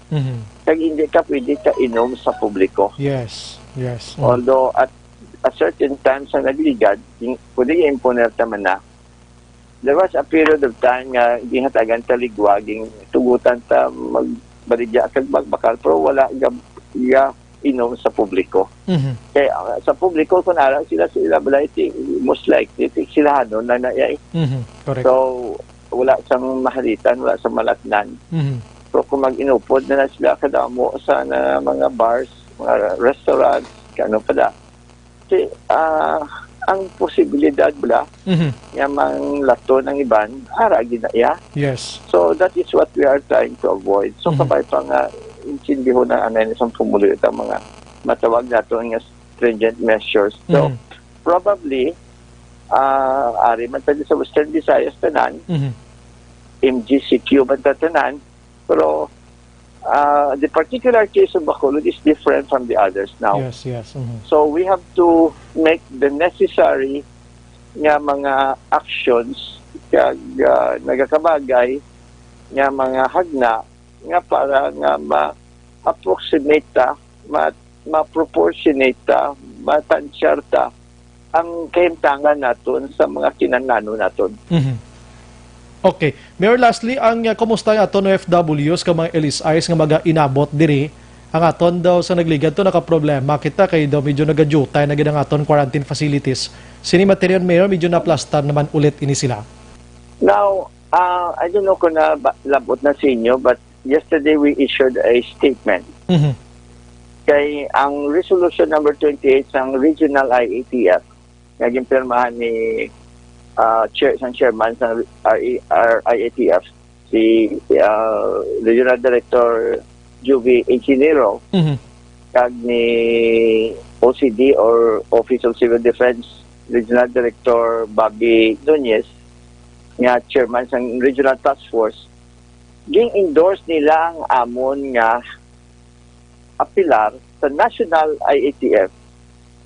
kag hindi ka pwede ka inom sa publiko. Yes. Although at a certain time sa nagligad, pwede i-imponer taman na. There was a period of time nga gihatagan ta ligwaging tugutan ta magbaligya kag magbakal pero wala inom sa publiko. Kaya sa publiko kung ara sila balay most likely sila no na nayay. Correct. So wala sang mahalitan, wala sang malatnan. Pero kung mag-inupod na sila kadamo sa mga bars, mga restaurants, kano pa kasi ang posibilidad bala nga mang lato ng iban, ginaya. Yes. So that is what we are trying to avoid. So kapag pa nga intindiho na anay isang pumulit ang mga matawag nato nga stringent measures. So probably ari man tayo sa Western Visayas tanan, MGCQ man tanan, pero the particular case of Bacolod is different from the others now. Yes. So we have to make the necessary nga mga actions kag nagakabagay nga mga hagna nga para nga ma-approximate ta, ma-proportionate ta, matansyar ta ang kahimtangan naton sa mga kinanano naton. Okay. Mayor, lastly, ang kumusta yung aton OFWs ka mga LSIs nga mag-inabot diri ang aton daw sa nagligad to nakaproblema kita kay daw medyo nagadjutay na gid ang aton quarantine facilities. Sini material, Mayor, medyo naplastar naman ulit ini sila. Now, I don't know kung labot na sa inyo, but yesterday we issued a statement. Kay ang resolution number 28 ng regional IATF naging pirmahan ni chairman ng IATF, si Regional Director Juvi Enginero, kag ni OCD or Office of Civil Defense Regional Director Bobby Nunez, nga chairman ng Regional Task Force, ging-endorse nila ang amon nga apilar sa National IATF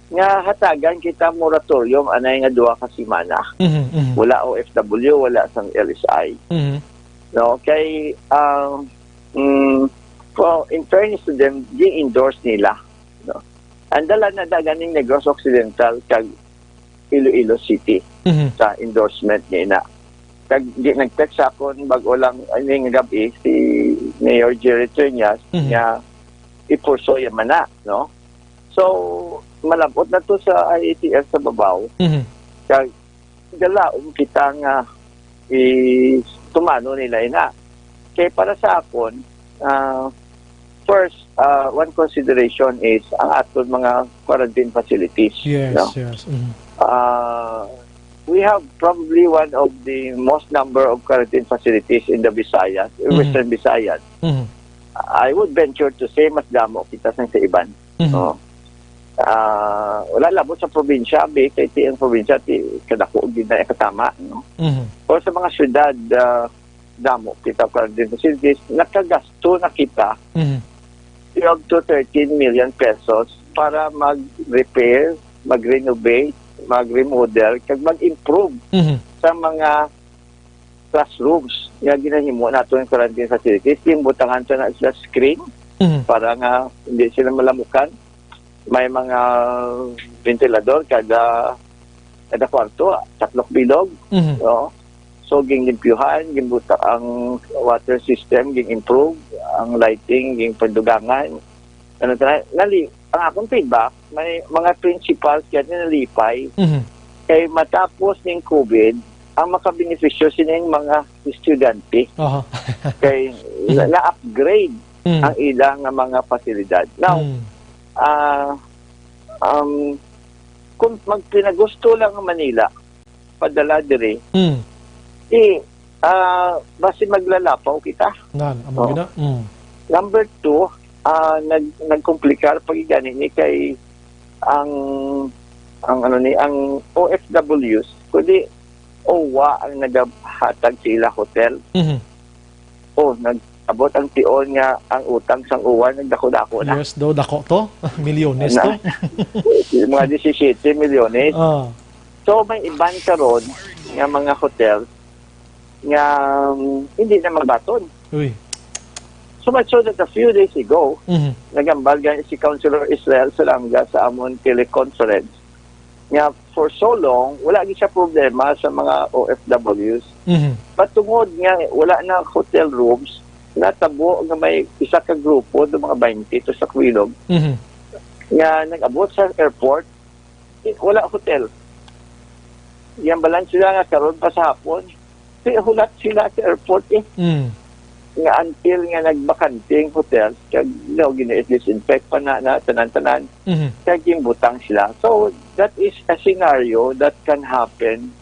nga hatagan kita moratorium anay nga 2 ka semana. Wala OFW, wala sang LSI. No, kay in fairness to them, gi-endorse nila. No. Andala na daganing Negros Occidental kag Iloilo City sa endorsement niya na. Kag nag-text ako bago lang aning gabi si Mayor Jerry Triñas nga ipursoy man na, no? So malabot na to sa IATF sa babaw. Kag dalaom kita nga tumano nila ina. Kaya para sa akon, first, one consideration is ang aton mga quarantine facilities. Yes, no? yes. We have probably one of the most number of quarantine facilities in the Visayas, Western Visayas. I would venture to say mas damo kita sa iban. No? Wala labot sa probinsya, kay tiyang probinsya, kadako din na katama. No? O sa mga syudad, damo kita quarantine facilities, nakagasto na kita 12 to 13 million pesos para mag-repair, mag-renovate, mag-remodel, kag mag-improve sa mga classrooms nga ginahimo nato yung quarantine facilities. Imbutangan sa na sila screen para nga hindi sila malamukan. May mga ventilador kada kwarto, 3 bilog. No? So, ginlimpyuhan, gimbuta ang water system, ging-improve, ang lighting, ging-pandugangan. Ang akong feedback, may mga principals kaya nalipay. Kay matapos ng COVID, ang makabenepisyo sining mga estudyante. Kay na-upgrade ang ilang mga pasilidad. Now, kung magpinagusto lang ang Manila, padala dire, basi maglalapaw kita. Number 2, nagkomplikar pagigani ni kay ang OFWs kundi OWA ang naghatag sila hotel. Nag-abot ang tion nga ang utang sang OWA nagdako-dako na. Yes, dako to. Milyones to. Mga 17 milyones. So may iban karon nga mga hotel nga hindi na magbaton. So much so that a few days ago, nagambal si Councilor Israel Salanga sa amon teleconference nga for so long, wala gid siya problema sa mga OFWs. Patungod nga wala na hotel rooms, natabo nga may isa ka grupo do mga 20 to sa Quilog nga nag-abot sa airport, wala hotel. Yan balan sila nga karon pa sa hapon. Kaya hulat sila sa airport nga until nga nagbakanting hotels kag gina-disinfect pa na tanan-tanan kag gimbutang sila. So that is a scenario that can happen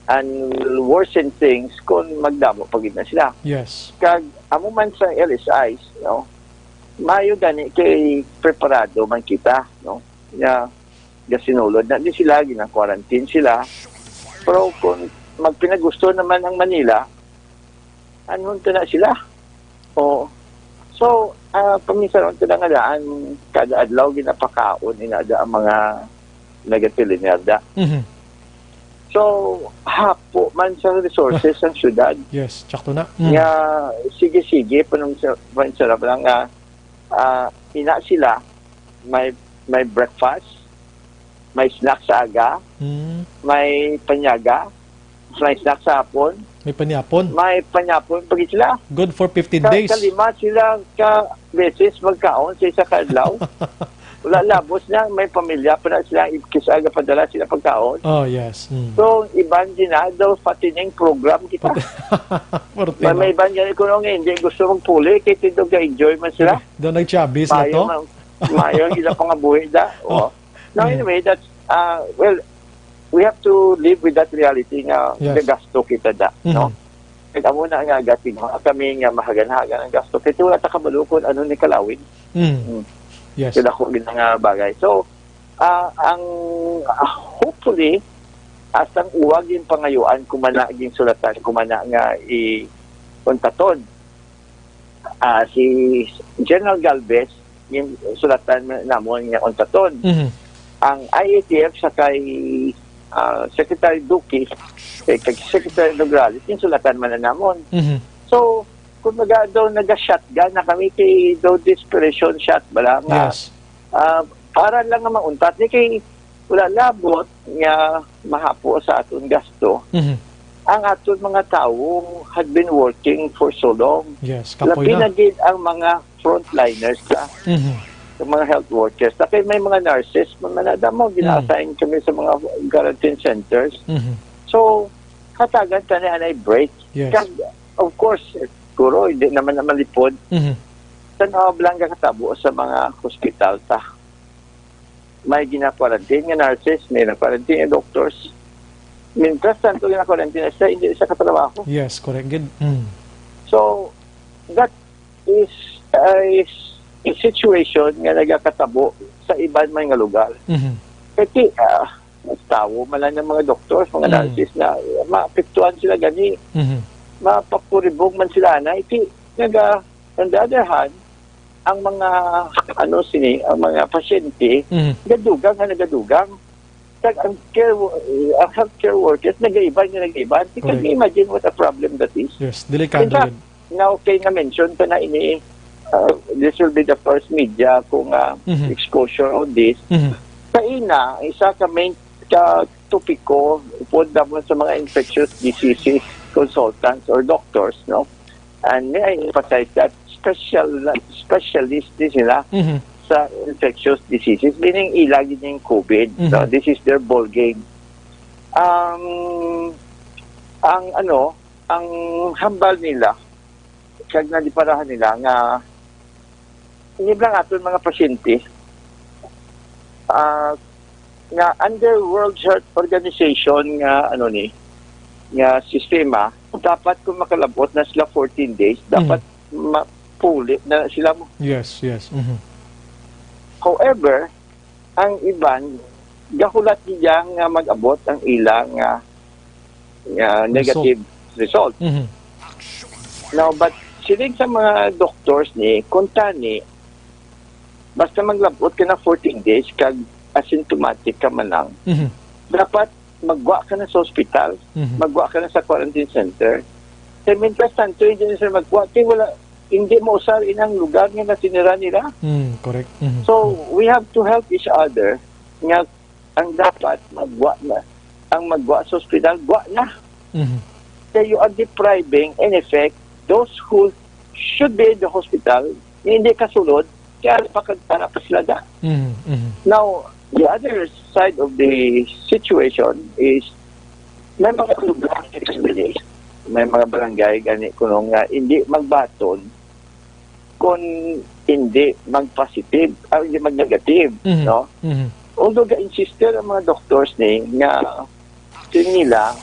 and will worsen things kung magdamo pagid na sila. Yes. Kag amo man sa LSIs, mayo gani kay preparado man kita, nga sinulod na di sila, gina-quarantine sila. Pero kung magpinagusto naman ang Manila, anong na sila? So, paminsan ito na nga daan, kada adlaw ginapakaon, inada ang mga nagatilinarda. So, hapo man sa resources ng syudad. Yes, tsakto na. Nga, sige-sige, sarap lang nga, ina sila, may breakfast, may snack sa aga, may panyaga, may snack sa hapon, may panyapon. May panyapon pag sila. Good for 15 days. Kalima sila ka beses magkaon sa isa kadlaw. Wala labos na, may pamilya pa na sila, kisaga padala sila pagkaon. Oh, yes. So, iban din na daw patining program kita. May iban din kung hindi gusto magpuli, kaya tindog na-enjoy man sila. Doon nag-chabis na to? Mayo, gila pang abuhi da. Now, anyway, that's, we have to live with that reality nga gasto kita da, no? Kaya muna nga gating kami nga mahagan-hagan ang gasto. Kaya wala ta kabalukon ano ni kalawin. Yes. Kaya ko nga bagay. So, hopefully, asang uwag yung pangayuan kumana yung sulatan, kumana nga i-kontaton. Si General Galvez, yung sulatan namon nga kontaton. Ang IATF sa kay Secretary Duque, kay Secretary Nograles, yung sulatan man na namon. So, kung nag-shotgun na kami kay desperation shot bala nga, para lang nga mauntat, ni kay wala labot nga mahapo sa aton gasto. Ang aton mga tao had been working for so long. Yes, kapoy na. Labi na ang mga frontliners ka. Yung mga health workers. Tapos may mga nurses, manada mo, gina-assign kami sa mga quarantine centers. So, katagan ka na ay break. Yes. Of course, siguro, hindi naman na malipod. Tanaw lang katabo sa mga hospital ta. May gina-quarantine nga nurses, may na-quarantine nga doctors. Mintas, tanto gina-quarantine sa hindi sa katrabaho. Yes, correct. Good. So, that is a situation nga nagakatabo sa iban man nga lugar. Kasi tawo malan ng mga doctors, mga nurses na maapektuhan sila gani. Mapapuribog man sila na on the other hand, ang mga ang mga pasyente nagadugang ang healthcare workers nagaiban. Can you imagine what a problem that is? Yes, delikado. In fact, now kay nga mention pa na ini this will be the first media kung exposure on this. Sa isa ka main topiko upod naman sa mga infectious diseases consultants or doctors, no? And may I emphasize that specialist din sila sa infectious diseases, meaning ilagi yung COVID. So this is their ball game. Ang hambal nila, kag naliparahan nila nga hindi lang aton mga pasyente nga under World Health Organization nga nga sistema, dapat kung makalabot na sila 14 days, dapat mapuli na sila mo. Yes. However, ang iban gahulat niya nga mag-abot ang ilang negative result. Now, but siling sa mga doctors ni kuntani, basta maglabot ka na 14 days kag asymptomatic ka man lang, dapat magwa ka na sa hospital, magwa ka na sa quarantine center. Kaya mintas tanto, hindi na sila magwa. Kaya hindi mo usar inang lugar nga na tinira nila. Correct. So, we have to help each other nga ang dapat magwa na. Ang magwa sa hospital, gwa na. So, you are depriving, in effect, those who should be in the hospital, hindi kasulod, kaya pakagtana pa sila da. Now, the other side of the situation is may mga lugar may mga barangay gani kuno nga hindi magbaton kung hindi mag-positive o hindi mag-negative, no? Although ga-insister ang mga doctors ni nga nila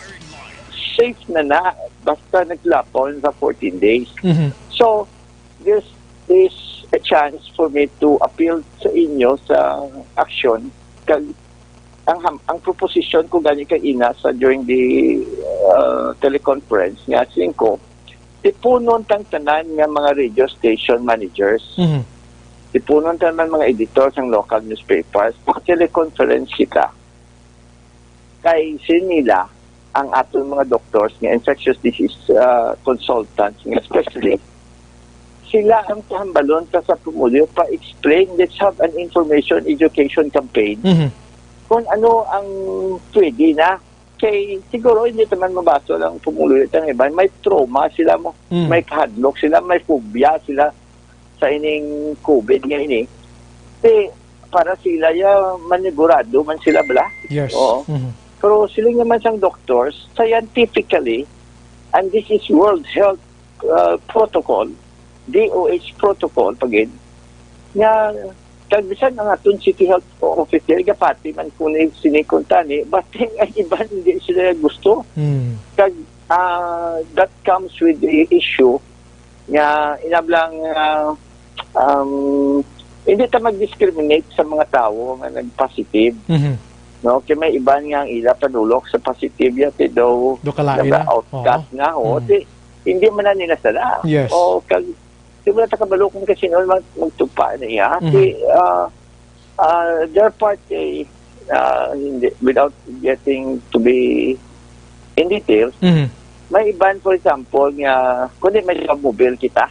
safe na basta naglapon sa 14 days. So, this is a chance for me to appeal sa inyo sa aksyon kag ang proposition ko gani kay ina sa during the teleconference nga singko tipunon tang tanan nga mga radio station managers tipunon tanan mga editors ng local newspapers teleconference kita kay sinila ang atong mga doctors nga infectious disease consultants nga especially sila ang pahambalon sa pumulyo pa explain let's have an information education campaign kung ano ang pwede na kay siguro hindi naman mabaso lang pumuluyo ang iba may trauma sila mo may kahadlok sila may phobia sila sa ining COVID nga ini para sila ya manigurado man sila bala oo pero sila naman sang doctors scientifically and this is World Health Protocol DOH protocol pagid nga kagbisan ang atong City Health Officer gapati man kung sinikuntani but ang iba hindi sila gusto kag that comes with the issue nga inablang hindi ta mag-discriminate sa mga tao nga nag-positive no kay may iban nga ang ila panulok sa positive yate daw outcast nga hindi man na nila sala o kag di mo na takabalo kung kasi noon magtupa na iya. Their part, without getting to be in details, may iban, for example, nga, kundi may mobile kita,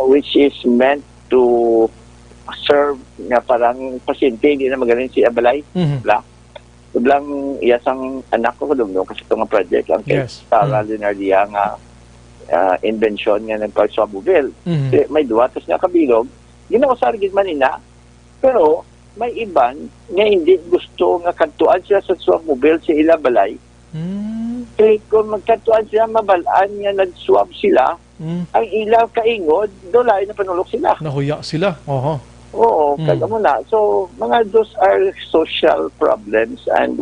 which is meant to serve nga parang pasyente, hindi na magaling si Abalay. Sublang iyasang anak ko dumno kasi itong project ang kay Sarah Linardia nga invention nga nagpag-swabubel. May duwa, tapos nga kabilog. Ginausargin man ina, pero may iban nga hindi gusto nga kantuan sila sa swabubel sa ila balay. Kaya kung magkantuan sila, mabalaan nga nag-swab sila, ang ila kaingod, dolay na panulok sila. Nahuya sila. Oo, kaya mo na. So, mga those are social problems and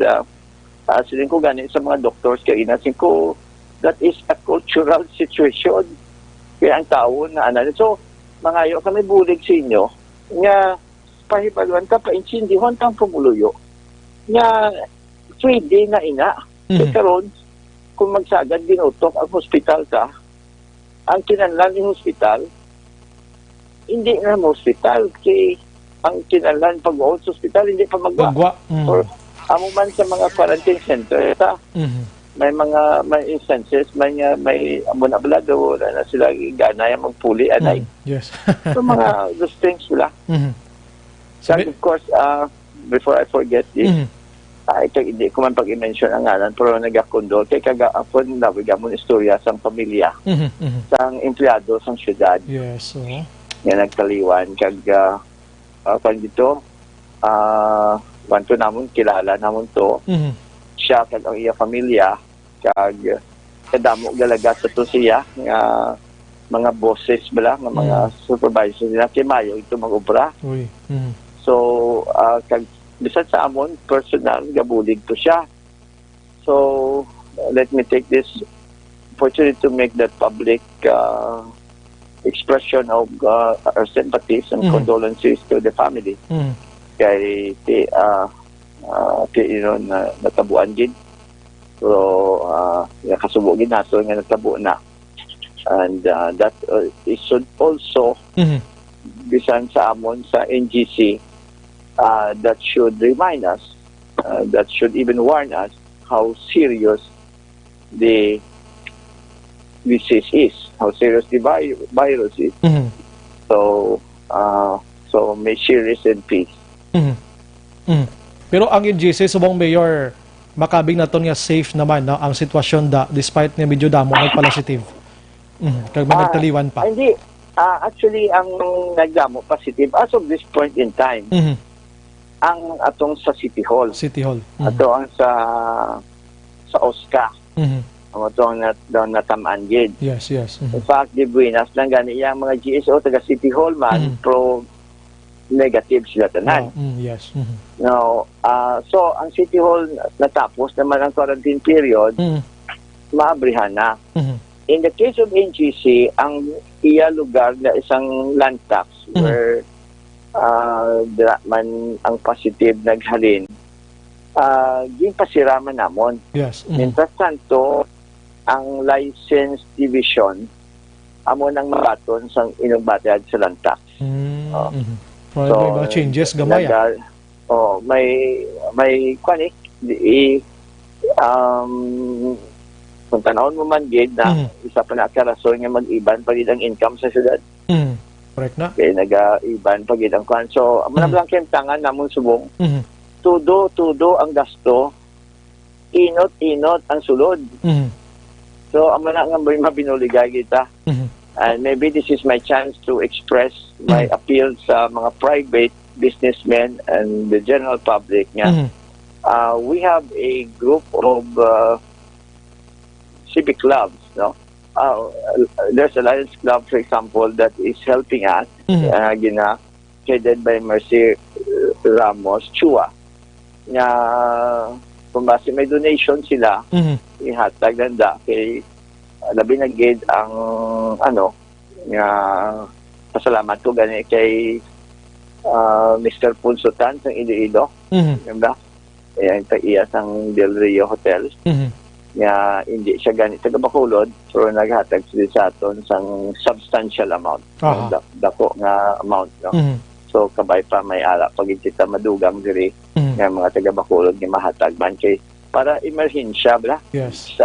silin ko gani sa mga doctors kaya inasin ko that is a cultural situation. Kaya ang tao na so, mga ayo kami bulig sa inyo, nga pahibaluan ka, painsindihan kang pumuluyo, nga 3 day na ina. Karon kung magsagad ginutok ang hospital ka, ang kinanlan ng hospital, hindi na hospital, kay ang kinanlan pag-uod sa hospital, hindi pa magwa. Or amo man sa mga quarantine center, may instances may amon ablado na sila ganaya magpuli anay. So mga those things wala. So of course before I forget this hindi ko man pag-i-mention ang ngalan pero nagakondol kay kagapon na bigamon istorya sang pamilya sang empleyado sang syudad nga nagtaliwan kag dito wanto namon kilala namon to siya kag ang iya pamilya kag kadamo galaga sa to siya nga mga bosses bala nga mga supervisors nila kay mayo ito mag-obra. So kag bisan sa amon personal gabulig to siya. So let me take this opportunity to make that public expression of our sympathies and condolences to the family. Kay natabuan gid pero kasubo gid nato nga natabo na and that it should also bisan sa amon sa NGC that should remind us that should even warn us how serious the disease is, how serious the virus is. So may she rest in peace. Pero ang NGC subong mayor makabing naton nga safe naman no ang sitwasyon despite nga medyo damo nagpositive. Kag nagtaliwan pa. Hindi actually ang nagdamo positive as of this point in time. Ang atong sa City Hall. Ato ang sa OSCA. Amo to daw natamaan gid. Yes. In fact, di buenas lang gani yang mga GSO taga City Hall man pro negative sila tanan. Yes. Now, so ang City Hall natapos naman ang quarantine period, maabrihan na. In the case of NGC, ang iya lugar na isang land tax where man ang positive naghalin, ginpasiraman namon. Yes. Mientras tanto, ang license division amo nang mabaton sang inugbatad sa land tax. So, may mga changes gamay. May kwani kung tanawon mo man gid na isa pa na karason nga mag-iban pagid ang income sa syudad. Correct na. Kaya naga-iban pagid ang kwan. So, amo na lang kintangan namon subong. Tudo ang gasto, inot ang sulod. So, amo na nga mabinuligay kita. And maybe this is my chance to express my appeal sa mga private businessmen and the general public. We have a group of civic clubs. No? There's a Lions Club, for example, that is helping us, headed by Mercy Ramos Chua. Kung base may donation sila, ihatag nanda kay labi na gid ang pasalamat ko gani kay Mr. Punsutan sa Iloilo. Diba? Ayan, iya sang Del Rio Hotel. Hindi siya gani taga Bacolod, pero naghatag sila sa aton sang substantial amount. Dako nga amount. No? So, kabay pa may ala pag kita madugang diri nga mga taga Bacolod nga mahatag man kay para emerhensya bla. Yes.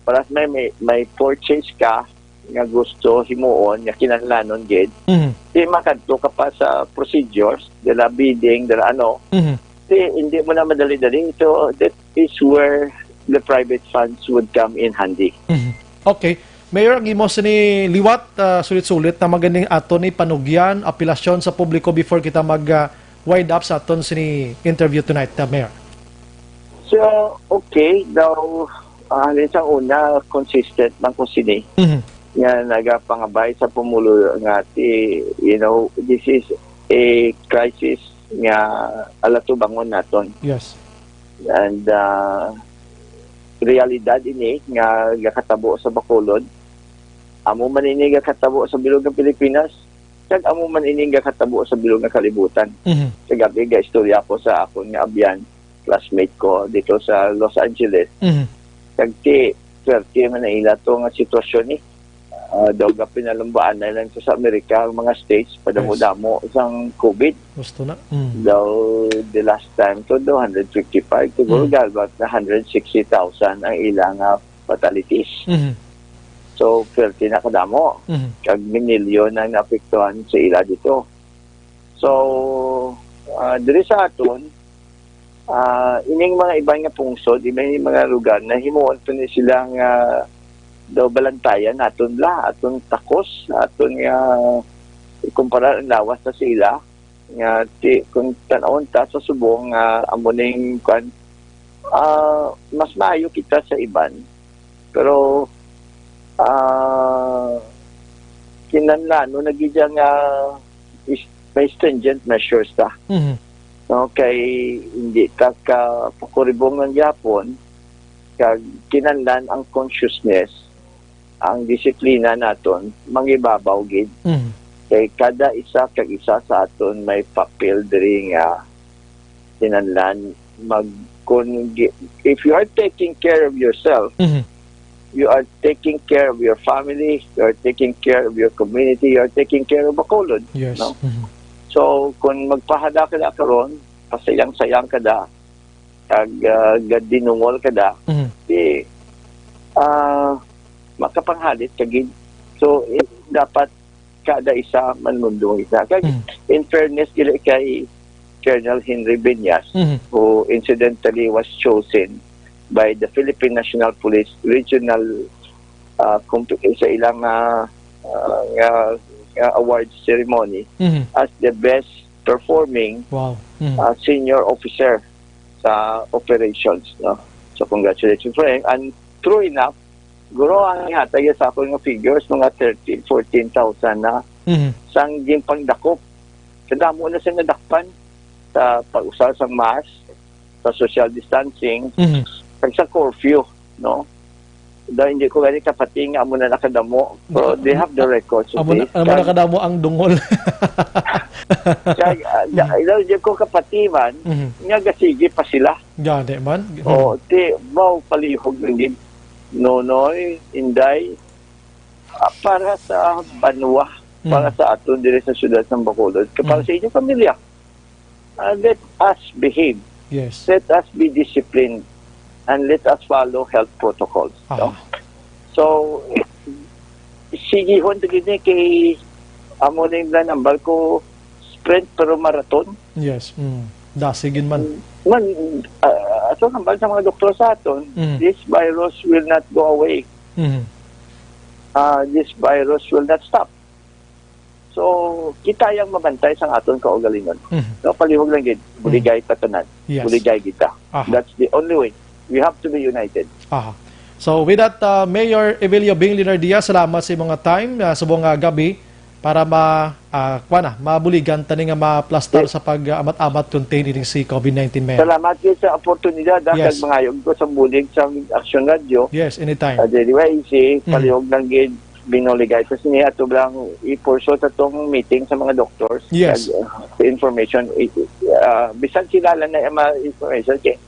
Para may purchase ka nga gusto himuon nga kinahanglanon gid. Di makadto ka pa sa procedures, dala bidding, dala hindi mo na madali-dali. So that is where the private funds would come in handy. Okay. Mayor, ang imo ni liwat sulit-sulit na maganing aton ni panugyan, apelasyon sa publiko before kita mag-wind up sa aton sini interview tonight, Mayor. So, okay. Daw, sa una, consistent man ko sini. Nga nagapangabay sa pumulo nga this is a crisis nga alato bangon naton. Yes. And realidad ini nga gakatabo sa Bacolod, amo man ini gakatabo sa bilog ng Pilipinas, kag amo man ini gakatabo sa bilog ng kalibutan. Sa gabi ga istorya ko sa akon nga abyan, classmate ko dito sa Los Angeles. Kag swerte man na ila to nga sitwasyon ni. Daw ga pinalambaan na lang sa Amerika ang mga states padamo-damo isang COVID. Gusto na. Daw the last time to 155 siguro galbat na 160,000 ang ilang fatalities. So, swerte na kadamo. Kag minilyon ang naapektuhan sa ila dito. So, diri sa aton, ining mga ibang nga pungsod, ining mga lugar na himuon pa ni silang daw balantayan aton aton takos, aton nga ikumpara ang lawas sa sila nga kung tanawon ta sa subong amo ning mas maayo kita sa iban, pero kinanlano nagidya nga may stringent measures ta. No, kay hindi ta ka pakuribong ng Japon kag kinanlan ang consciousness, ang disiplina naton mangibabaw gid. Kay kada isa kag isa sa aton may papel diri nga kinanlan if you are taking care of yourself, you are taking care of your family, you are taking care of your community, you are taking care of Bacolod. Yes. No? So, kung magpahada ka na karon, pasayang-sayang ka da, kag gadinungol ka da, makapanghalit kagid. So, dapat kada isa manundong isa. Kag, in fairness, kay Colonel Henry Benyas, who incidentally was chosen by the Philippine National Police Regional sa ilang award ceremony as the best performing senior officer sa operations. No? So congratulations for him. And true enough, Guro ang ihatag sa ako nga figures mga 13,000-14,000 na sang gimpang dakop. Kadamo na sa nadakpan sa pag-usal sa mask, sa social distancing, kag sa curfew, no? Dahil hindi ko gani kapating amo na nakadamo. So they have the records of this. Amo nakadamo ang dungol. Kaya di ko kapatiman, nga gasigi pa sila. Gani man. O, mau palihog lang din. Nonoy, Inday, para sa Banwa, para sa aton dire sa syudad ng Bacolod, para sa inyong pamilya. Let us behave. Yes. Let us be disciplined. And let us follow health protocols. No? So, sigihon to gini kay amo na yung number ko sprint pero marathon. Yes. Dasigin man. Ato nambal sa mga doktor sa aton, this virus will not go away. This virus will not stop. So, kita yung mabantay sa aton kaugalingon. No, palihog lang gid. Buligay tatanan. Yes. Buligay kita. That's the only way. We have to be united. So with that, Mayor Evelio Bing Linardia, salamat sa mga time sa buong gabi para mabuligan tani nga ma-plaster sa pag-amat-amat containing si COVID-19, Mayor. Salamat yun sa oportunidad dahil mangayog ko sa bulig sa Aksyon Radio. Yes, anytime. Anyway, palihog lang gid binuligay sa niya at lang ipurso sa itong meeting sa mga doctors. Yes. Information. Bisan sila lang na information kay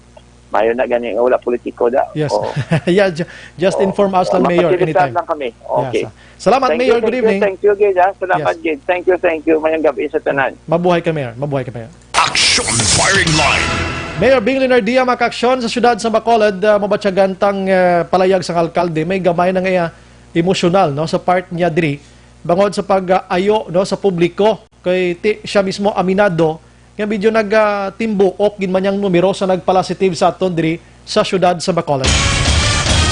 mayo na gani wala politiko da. Yes. Yeah, just inform us lang, Mayor, anytime. Lang kami. Okay. Yes. Salamat, Mayor. Good evening. Thank you, Gid. Salamat, Gid. Thank you. Mayang gabi sa tanan. Mabuhay ka, Mayor. Mabuhay ka, Mayor. Aksyon Firing Line. Mayor Bing Linardia, makaksyon sa syudad sa Bacolod, mabatsagantang palayag sa alkalde, may gamay na nga emosyonal, no, sa part niya diri bangod sa pag-ayo, no, sa publiko kay siya mismo aminado nga medyo nagtimbuok ginmanyang numero sa nagpositive sa aton diri sa syudad sa Bacolod.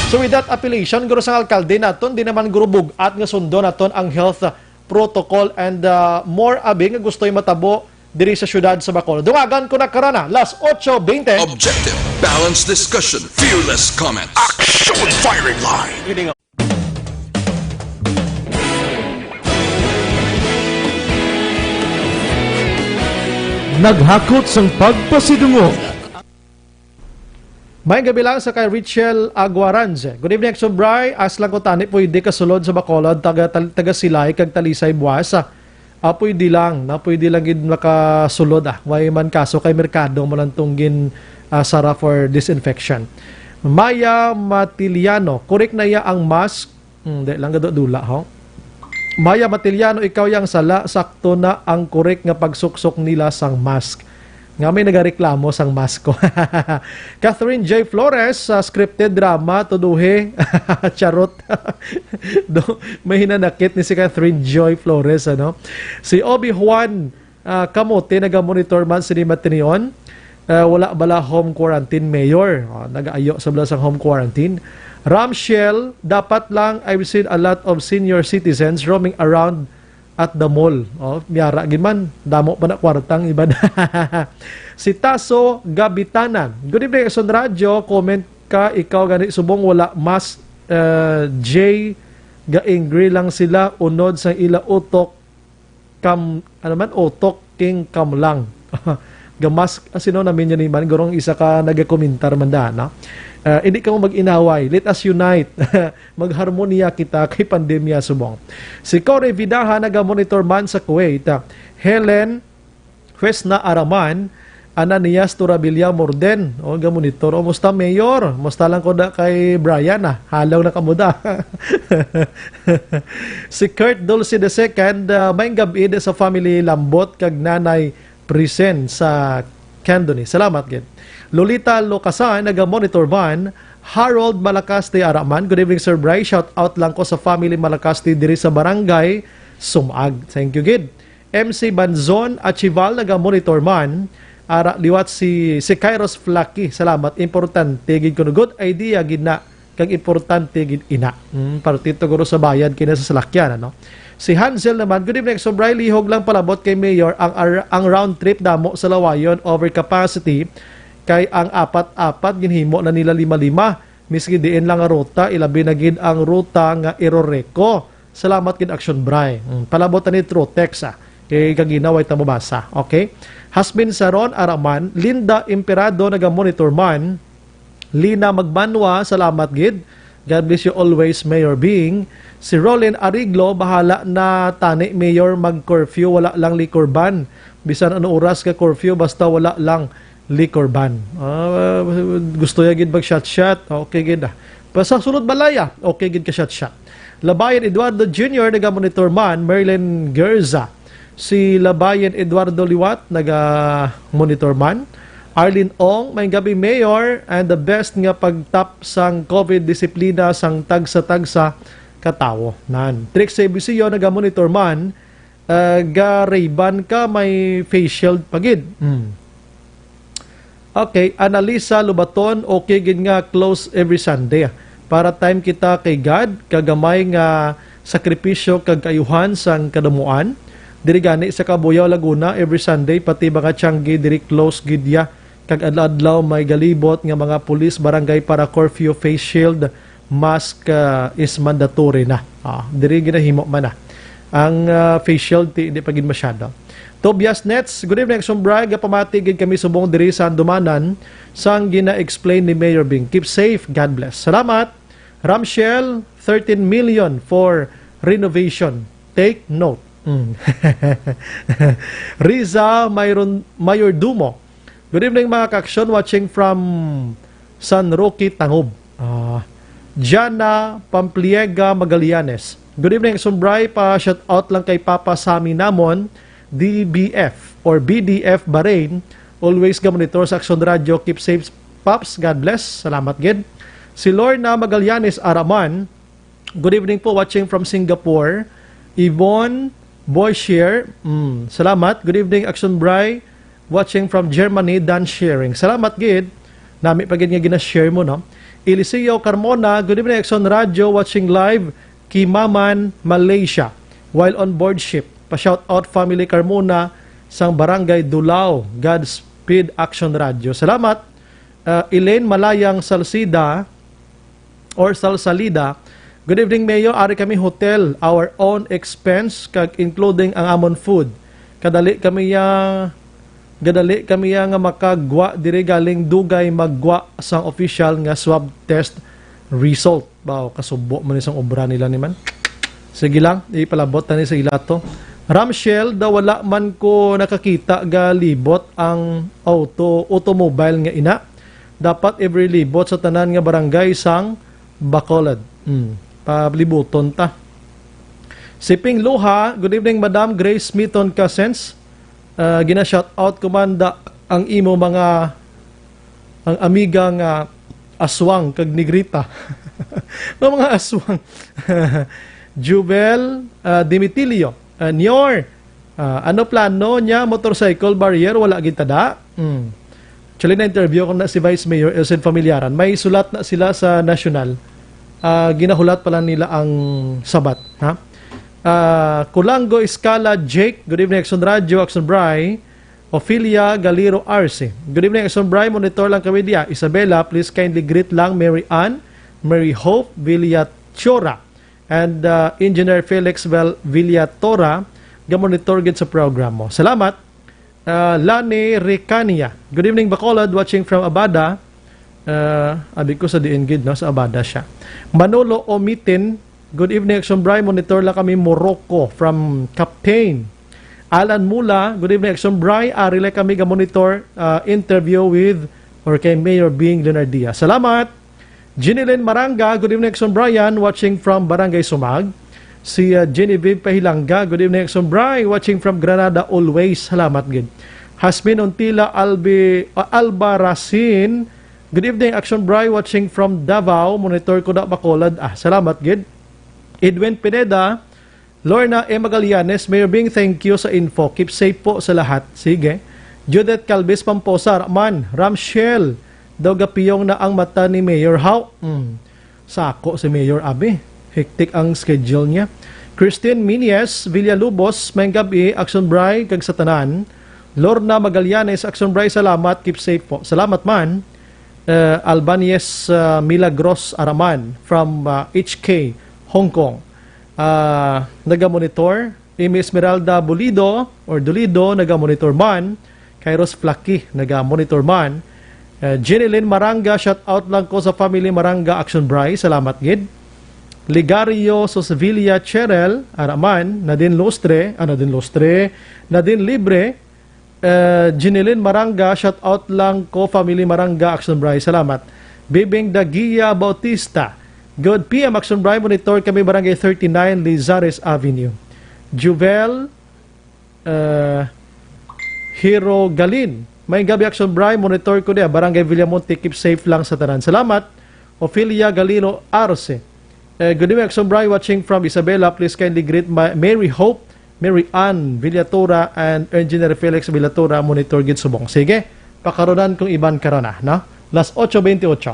So with that appellation, guro sa alkalde naton di naman guro bugat nga sundo naton ang health protocol and more abi nga gustoy matabo diri sa syudad sa Bacolod. Dungagan ko na karana, last 8:20. Objective, balanced discussion, fearless comment. Aksyon Firing Line. Naghakot sang pagpasidungo. May gabi lang sa kay Richel Aguaranze. Good evening, Aksyon Bryan. As lang ko tani, pwede kasulod sa Bacolod, taga Silay, kag Talisay Buwas. Pwede lang gid nakasulod. Way man kaso kay merkado mo lang tunggin sara for disinfection. Maya Matiliano, correct na ya ang mask. Di lang dula ho. Maya Matiliano, ikaw yang sala, sakto na ang korek nga pagsuksok nila sang mask. Nga may nagareklamo sang mask ko. Catherine J. Flores, scripted drama, tuduhe, charot. May hinanakit ni si Catherine Joy Flores. Ano? Si Obi Juan Kamote, naga-monitor man si Matinion. Wala bala home quarantine, Mayor. Nag-aayo sa bala sang home quarantine. Ramshell, dapat lang I've seen a lot of senior citizens roaming around at the mall. Miyara ginman, damo pa na kwartang iba na. Si Taso Gabitanan. Good evening, Aksyon Radio. Comment ka, ikaw gani subong wala mas J gaingri lang sila unod sa ila utok utok king kam lang. Gamas sino namin yan man gurong isa ka nagakomentar man da, no? Hindi ka mo mag-inaway. Let us unite. Magharmonia kita kay pandemya subong. Si Corey Vidaha, naga-monitor man sa Kuwait. Helen Huesna Araman, Ananias Turabilia Morden. Ga-monitor. Musta, Mayor? Musta lang ko na kay Bryan, halaw na kamuda. Si Kurt Dulce II, may gabi sa family Lambot, kag nanay Prisen sa Candoni. Salamat, Gid. Lolita Locasan, naga-monitor man. Harold Malacasti Araman. Good evening, Sir Bry. Shout out lang ko sa family Malacasti diri sa barangay Sumag. Thank you, Gid. MC Banzon Achival, naga-monitor man. Ara liwat si Kairos Flaky. Salamat. Importante gid kuno, good idea gid na kag importante gid ina. Partito guro sa bayad kina sa salakyan, ano. Si Hansel naman, good evening, so Bry, lihog lang palabot kay Mayor ang round trip damo sa Lawayon over capacity kay ang apat-apat ginhimo na nila 5-5 miski diin lang ang ruta, ilabi na gid ang ruta nga iroreko. Salamat gid Aksyon Bryan. Palabot ni True Text kay kaginaway ta mabasa. Okay? Hasbin Saron Araman, Linda Imperado naga-monitor man, Lina Magbanwa, salamat gid. God bless you always, Mayor Bing. Si Rolin Ariglo, bahala na tani, Mayor, mag-curfew, wala lang liquor ban. Bisan ano oras ka curfew, basta wala lang liquor ban. Gusto ya gid mag-shot-shot, okay gid. Sa sunod balaya, okay gid ka shot-shot. Labayan Eduardo Jr., naga-monitor man, Merlin Gerza. Si Labayan Eduardo Liwat, naga-monitor man. Arlene Ong, may gabi Mayor, and the best nga pagtap sang COVID disiplina sang tagsa-tagsa katawo. Nan. Trix Ebisio, naga-monitor man, ga-Ray-Ban ka, may face shield pagid. Okay, Analisa Lubaton, okay gid nga close every Sunday. Para time kita kay God, kagamay nga sakripisyo kag kayuhan sang kadamuan. Diri gani sa Cabuyao, Laguna, every Sunday, pati mga Tianggi, diri close gidya. Kag adlaw may galibot nga mga pulis barangay para curfew, face shield, mask is mandatory na. Diri ginahimo man na. Ang face shield di pa gid masyado. Tobias Nets, good evening Aksyon Bryan, pamati gid kami subong diri sa Andumanan sang gina-explain ni Mayor Bing. Keep safe, God bless. Salamat. Ramshell, 13 million for renovation. Take note. Riza Mayor Dumo, good evening mga Aksyon, watching from San Roque, Tangob. Jana Pampliega Magallanes, good evening Aksyon Bryan, pa-shout out lang kay Papa Sami Namon, DBF or BDF Bahrain, always ga-monitor sa Aksyon Radio. Keep safe, Pops, God bless. Salamat gid. Si Lorna Magallanes Araman, good evening po, watching from Singapore. Yvonne Boyshare, salamat. Good evening Aksyon Bryan, watching from Germany. Dan Sharing, salamat gid. Nami pagid nga gina-share mo, no? Eliseo Carmona, good evening Aksyon Radio, watching live Kimaman, Malaysia, while on board ship. Pa-shout out family Carmona sang Barangay Dulao. Godspeed Aksyon Radio. Salamat. Elaine Malayang Salsida or Salsalida, good evening Mayor, ari kami hotel, our own expense, kag including ang amon food. Gadali kami nga makagwa diri galing dugay magwa sang official nga swab test result. Bao kasubo man isang obra nila ni man. Sige lang, ipalabot tani sa ilato. Ramshell, daw wala man ko nakakita ga libot ang automobile nga ina. Dapat every libot sa tanan nga barangay sang Bacolod. Pablibuton ta. Siping Luha, good evening Madam Grace Smithon Cousins. Gina-shout out kumanda ang imo mga ang amiga nga aswang kag negrita. Mga aswang. Jubel Dimitilio, Nior, ano plano niya motorcycle barrier wala gitada? Actually na-interview ko na si Vice Mayor Elsen Familiaran. May sulat na sila sa National. Ginahulat pala nila ang sabat. Ha? Kulango Escala Jake, good evening Aksyon Radio, Aksyon Bryan. Ophelia Galiro Arce, good evening Aksyon Bryan, monitor lang kami diya. Isabella, please kindly greet lang Mary Ann, Mary Hope Villachora, and Engineer Felix Villatora, ga-monitor gid sa program mo. Salamat. Lani Recania, good evening Bacolod, watching from Abada. Abi ko sa Diengid, no? Sa Abada siya. Manolo Omitin, good evening Aksyon Bryan, monitor lang kami Morocco from Captain. Alan Mula, good evening Aksyon Bryan, relay kami ga-monitor interview with or kay Mayor Bing Leonardia. Salamat. Jeneline Maranga, good evening Aksyon Bryan, watching from Barangay Sumag. Si Genevieve Pahilanga, good evening Aksyon Bryan, watching from Granada always. Salamat gid. Hasmin Untila Albarasin, good evening Aksyon Bryan, watching from Davao, monitor ko na Bacolod. Salamat gid. Edwin Pineda, Lorna E. Magallanes, Mayor Bing, thank you sa info. Keep safe po sa lahat. Sige. Judith Calvis Pamposa, Ramshell, daw gapiyong na ang mata ni Mayor. How? Sako si Mayor Abi. Hektik ang schedule niya. Christine Minies, Villalubos, may gabi, Aksyon Bryan, kag sa tanan. Lorna Magallanes, Aksyon Bryan, salamat. Keep safe po. Salamat man. Albanese Milagros Araman from HK, Hong Kong. Naga-monitor. Amy Esmeralda Bulido or Dulido, naga-monitor man. Kairos Flaki, naga-monitor man. Jeneline Maranga, shout out lang ko sa family Maranga Aksyon Bray. Salamat gid. Ligario Sosevilla Cherel Araman, Nadine Lustre, Nadine Libre, Jeneline Maranga, shout out lang ko family Maranga Aksyon Bray. Salamat. Bibing Dagia Bautista, good PM Aksyon Bray, monitor kami Barangay 39 Lizares Avenue. Juvel Hero Galin, may gabi Aksyon Bray, monitor ko dia Barangay Villamonte, keep safe lang sa tanan. Salamat. Ophelia Galino Arce, good evening Aksyon Bray, watching from Isabela, please kindly greet Mary Hope, Mary Ann Villatora and Engineer Felix Villatora, monitor gid subong. Sige, pakaronan kung iban karona, no? Las 8:28.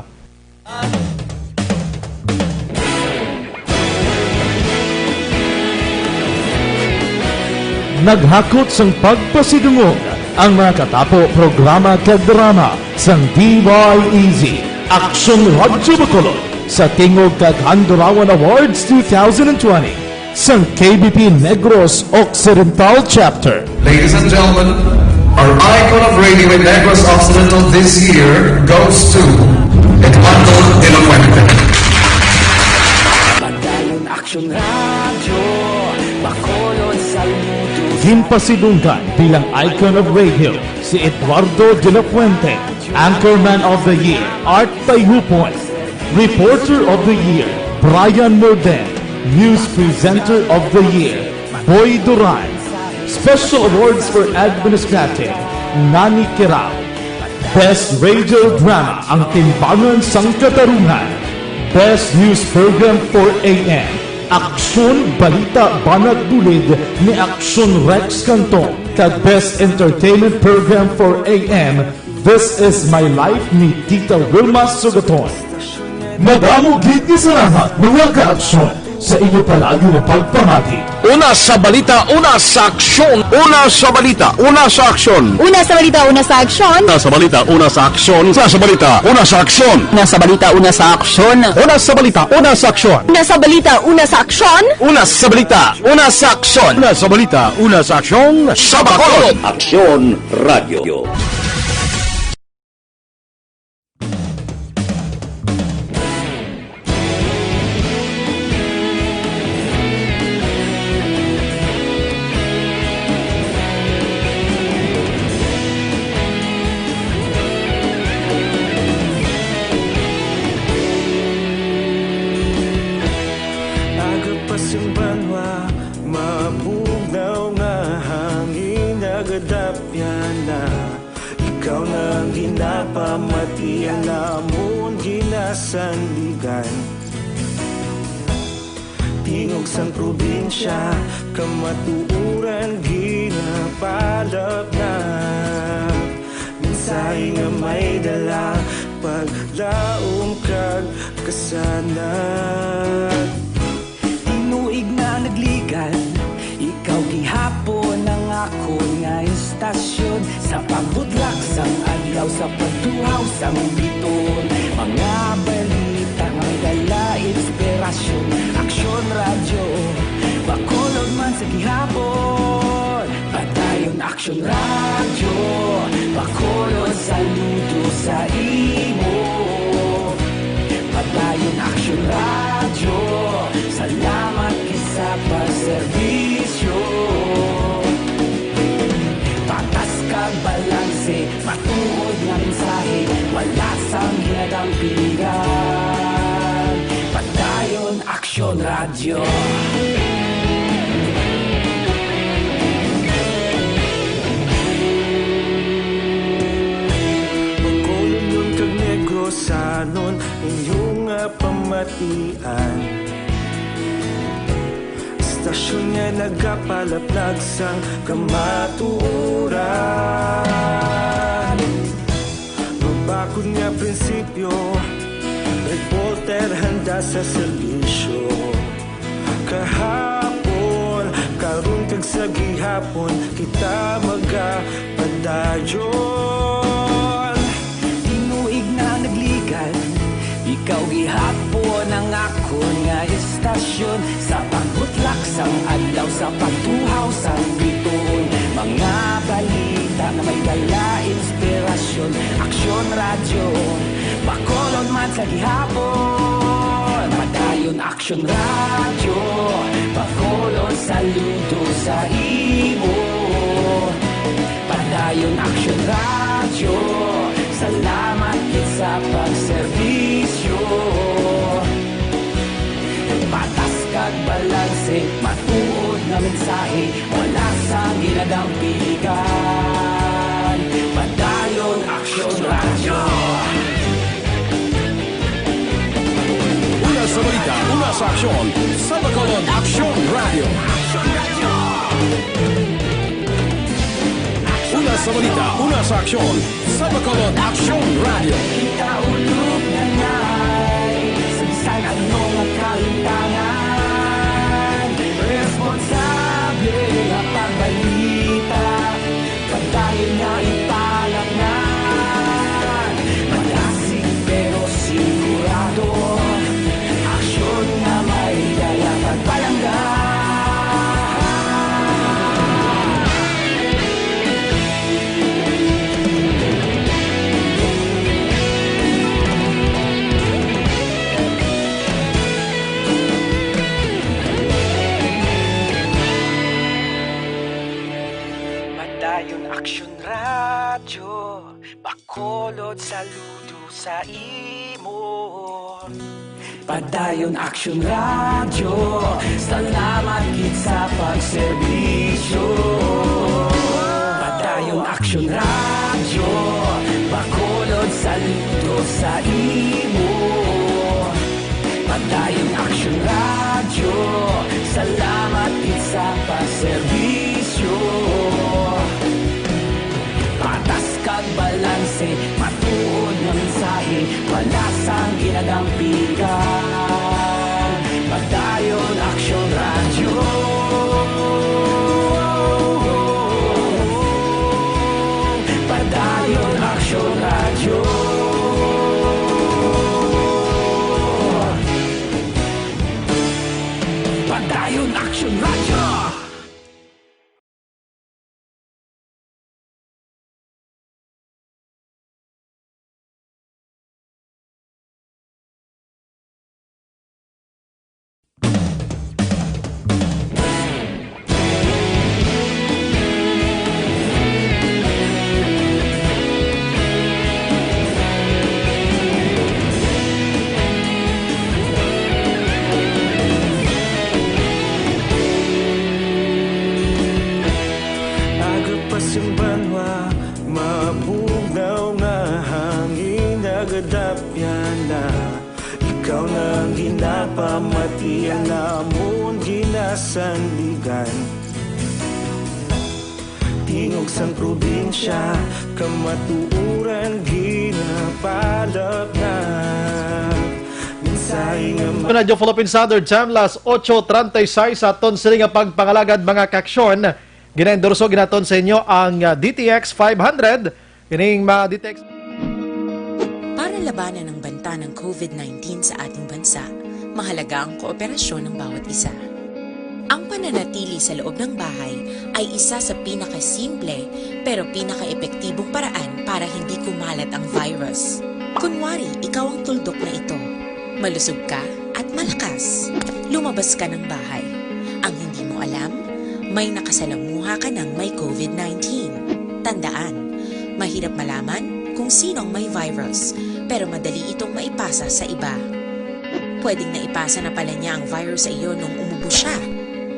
Naghakot sang pagpasidungog ang mga katapo programa kag drama sang DYEZ Aksyon Radyo Bacolod sa Tingog kag Handurawan Awards 2020 sang KBP Negros Occidental Chapter. Ladies and gentlemen, our icon of radio in Negros Occidental this year goes to Eduardo de la Fuente. Padayon Aksyon Radyo Bacolod Saludo. Ginpasidunggan bilang icon of radio si Eduardo de la Fuente, Anchorman of the Year Art Tayupon, Reporter of the Year Bryan Morden, News Presenter of the Year Boy Duran, Special Awards for Administrative Nani Kirao, Best Radio Drama ang Timbangan sang Katarungan, Best News Program for AM Aksyon Balita Banag Bulid ni Aksyon Rex Cantong, kag Best Entertainment Program for AM This Is My Life ni Tita Wilma Sugaton. Madamo gid ni sa lahat mga ka-aksyon sa inyo palagi na pagpamati. Una sa balita, una sa aksyon. Una sa balita, una sa aksyon. Una sa balita, una sa aksyon. Una sa balita, una sa aksyon. Una sa balita, una sa aksyon. Una sa balita, una sa aksyon. Una sa balita, una sa aksyon. Una sa balita, una sa aksyon. Una sa balita, una sa aksyon. Una sa balita, una sa aksyon. Sa Bacolod. Aksyon Radio. Ikaw nang ginapamatian namon ginasandigan. Tingog sang probinsya kamatuuran ginapalap na. Minsay nga may dala paglaom kag kasanag. Tinuig na nagligan, ikaw gihapon ang ako nga istasyon. Sa pagbudlak sang adlaw, sa pagtuhaw sang biton. Mga balita nga dala inspirasyon. Aksyon Radyo Bacolod man sa gihapon. Padayon Aksyon Radyo Bacolod saludo sa imo. Padayon Aksyon Radyo, salamat kisa pagserbisyo. Patas kag balanse, matuod nga mensahe, wala sang ginadampingan. Padayon Aksyon Radyo. Bacolod nun kag Negrosanon, inyong pamatian. Stasyon nga nagapalaplag sang kamatuuran. Mabakod nga prinsipyo, reporter handa sa serbisyo. Kahapon, karon kag sa gihapon, kita magapadayon. Tinuig na nagli Ikaw gihapon ang ako nga istasyon sa pagbutlak sang adlaw, sa pagtuhaw sang bituon. Mga balita na may dala inspirasyon. Aksyon radyo, bakolon man sa gihapon. Padayon Aksyon radyo, bakolon saludo sa imo. Padayon Aksyon radyo, salamat sa pagserbisyo. Patas kag balanse, matuod na mensahe, wala sa ginadampiligan. Padayon Aksyon radyo. Una sa balita, una sa aksyon, sa bakolod Aksyon Radio. Una sa balita, una sa aksyon, sa bakolod Aksyon Radio. Kita ulog na ngay, saan anong kalintangan. Responsable na pagbalita, pagdayon na italagnan. Malasig pero sigurado, aksyon na may dala pagpalanggan. Padayon Aksyon radyo, bakolod saludo sa imo. Padayon Aksyon radyo, salamat gid sa pagserbisyo. Padayon Aksyon radyo, bakolod saludo sa imo. Padayon Aksyon radyo, salamat gid sa pagserbisyo. Patas kag balanse, matuod na mensahe, wala sang ginadampigan. Padayon Aksyon radyo. Padayon Aksyon radyo. Padayon Aksyon radyo. Yung banwa, mabugaw na hangin, nagadapyan na. Ikaw nang ginapamatian, namon ginasandigan. Tingog sang probinsya, kamatuuran ginapalap na. Minsay nga Radyo Philippine Standard Time, las 8:36 sa aton sila nga pagpangalagad mga kaksyon. Ginaendorso ginaton sa inyo ang DTX 500. Kining DTX. Para labanan ang banta ng COVID-19 sa ating bansa, mahalaga ang kooperasyon ng bawat isa. Ang pananatili sa loob ng bahay ay isa sa pinakasimple pero pinaka-epektibong paraan para hindi kumalat ang virus. Kunwari, ikaw ang tuldok na ito. Malusog ka at malakas. Lumabas ka ng bahay. Ang hindi mo alam, may nakasalamuha ka ng may COVID-19. Tandaan, mahirap malaman kung sino ang may virus, pero madali itong maipasa sa iba. Pwedeng naipasa na pala niya ang virus sa iyo nung umubo siya,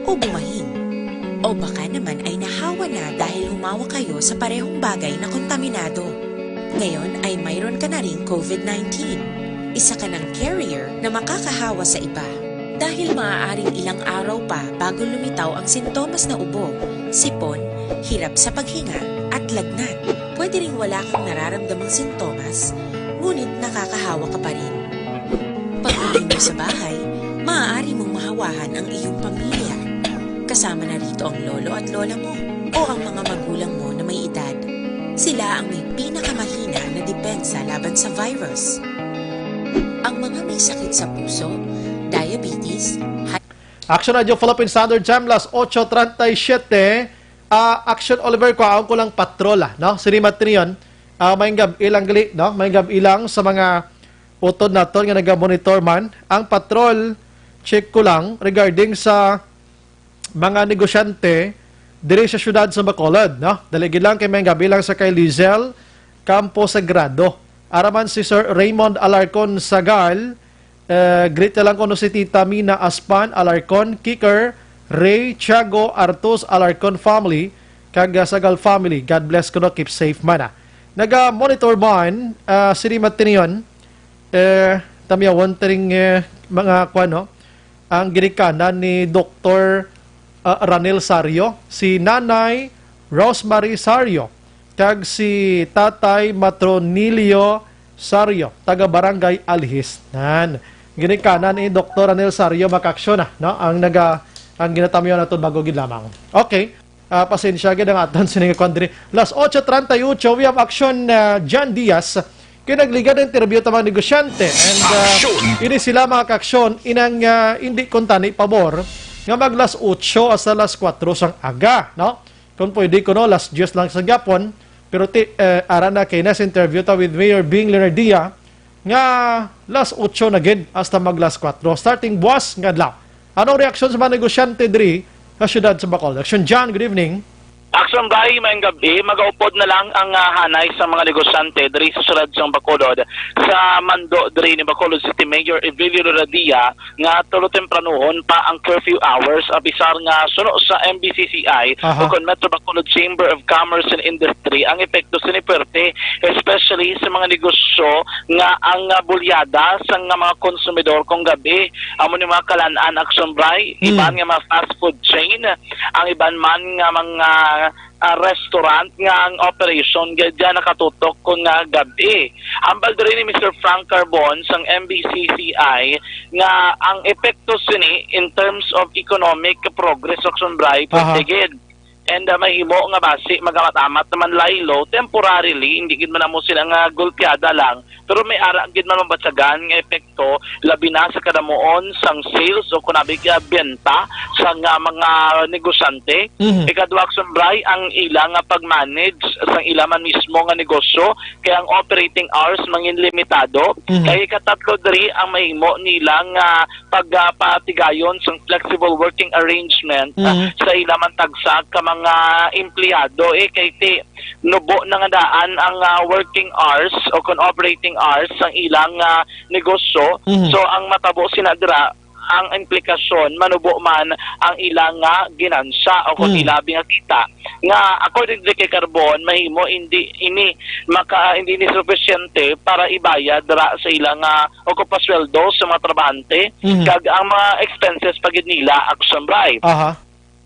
o bumahin. O baka naman ay nahawa na dahil humawa kayo sa parehong bagay na kontaminado. Ngayon ay mayroon ka na ring COVID-19. Isa ka ng carrier na makakahawa sa iba. Dahil maaaring ilang araw pa bago lumitaw ang sintomas na ubo, sipon, hirap sa paghinga at lagnat. Pwede ring wala kang nararamdamang sintomas, ngunit nakakahawa ka pa rin. Pag uwi mo sa bahay, maaari mong mahawahan ang iyong pamilya. Kasama na rito ang lolo at lola mo o ang mga magulang mo na may edad. Sila ang may pinakamahina na depensa laban sa virus. Ang mga sakit sa puso, diabetes, Action Radio Philippine Standard Time, las 8:37. Action Oliver, kuhaan ko lang patrola, no? Sinimat niyon, may gab ilang gali, no? May gab ilang sa mga utod naton nga naga-monitor man. Ang patrol, check ko lang regarding sa mga negosyante diri sa syudad sa Bacolod, no? Daligi lang kay may gab ilang sa kay Lizel Campo Sagrado. Araman si Sir Raymond Alarcon Sagal, greet na lang ko no si Tita Mina Aspan Alarcon, Kicker, Ray, Tiago, Artus, Alarcon family, kag Sagal family. God bless ko no, keep safe man. Naga-monitor man, sinimat tiniyon, tamiyawon tiring mga kwano, ang ginikanan ni Dr. Ranel Sario, si Nanay Rosemary Sario, kag si Tatay Matronilio Sario, taga Barangay Alhis. Ginikanan ni Dr. Ranel Sario makaksyon no? Ang ginatamyo na ito bago gid lamang. Okay. Pasensya gid ang aton sining kondri. Las 8:38 we have action John Diaz kinagligad ng interview ta mga negosyante and ini sila mga kaksyon inang hindi kontani pabor nga maglas 8 hasta las 4 sang aga, no? Kung pwede ko no las 10 lang sa gyapon pero arana kay nas interview ta with Mayor Bing Leonardia nga las 8 na gid hasta maglas 4 starting buwas nga adlaw. Anong reaksyon sa mga negosyante diri sa syudad sa Bacolod? Action John, good evening. Aksyon Bryan, mayang gabi, mag-aupod na lang ang hanay sa mga negosyante diri sa syudad sa Bacolod sa mando diri ni Bacolod City Mayor Evelio Radia nga tulo tempranuhon pa ang curfew hours abisar nga suno sa MBCCI o kon Metro Bacolod Chamber of Commerce and Industry ang epekto siniperte especially sa mga negosyo nga ang bulyada sa nga mga konsumidor kung gabi amo ni mga kalan-an Aksyon Bryan, iban nga mga fast food chain, ang iban man nga mga restaurant nga ang operation gadya nakatutok kung nga gabi. Hambal diri ni Mr. Frank Carbon sang MBCCI nga ang epekto sini in terms of economic progress Aksyon Bryan patigid. And mahimo nga basi magamat-amat naman laylo temporarily hindi gid man mo sila nga gulpiada lang pero may ara gid man mabatsagan nga epekto labi na sa kadamuon sang sales o kunabi kaya benta sa mga negosyante. Ikadua Aksyon Bryan ang ilang nga pag-manage sang ilaman mismo nga negosyo kaya ang operating hours mangin limitado. Kaya ikatatlo diri ang mahimo nilang pagpatigayon sang flexible working arrangement sa ilaman tagsa ka mga empleyado kay nubo na nga daan ang working hours o kon operating hours sang ilang negosyo. So ang matabo sinadra ang implikasyon manubo man ang ilang ginansya o kung ilabi nga kita nga according to kay Carbon mahimo hindi ni sufisyente para ibayad ra sa ilang o kupasweldo sa mga trabahante kag ang mga expenses pagid nila Aksyon Bryan.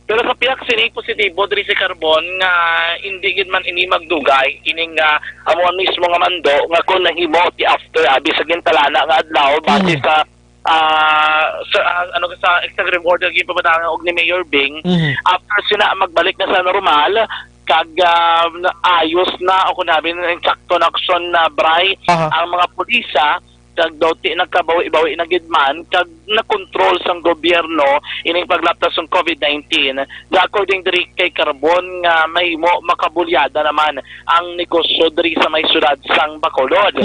Pero sa piyak sinig positibo diri sa Carbon nga hindi gid man ini magdugay ining amo mismo nga mando nga kun nahimo ti after abi sa gintalana nga adlaw base sa sa executive order gyud pabadangan og ni Mayor Bing after sina magbalik na sa normal kag ayos na o kunabi ng sakto na aksyon na Bray ang mga pulisa kag dawti nagkabawi-bawi na gidman kag na-control sang gobyerno ining paglaptas ng COVID-19. According diri kay Carbon nga mahimo makabulyada naman ang negosyo diri sa may syudad sang Bacolod.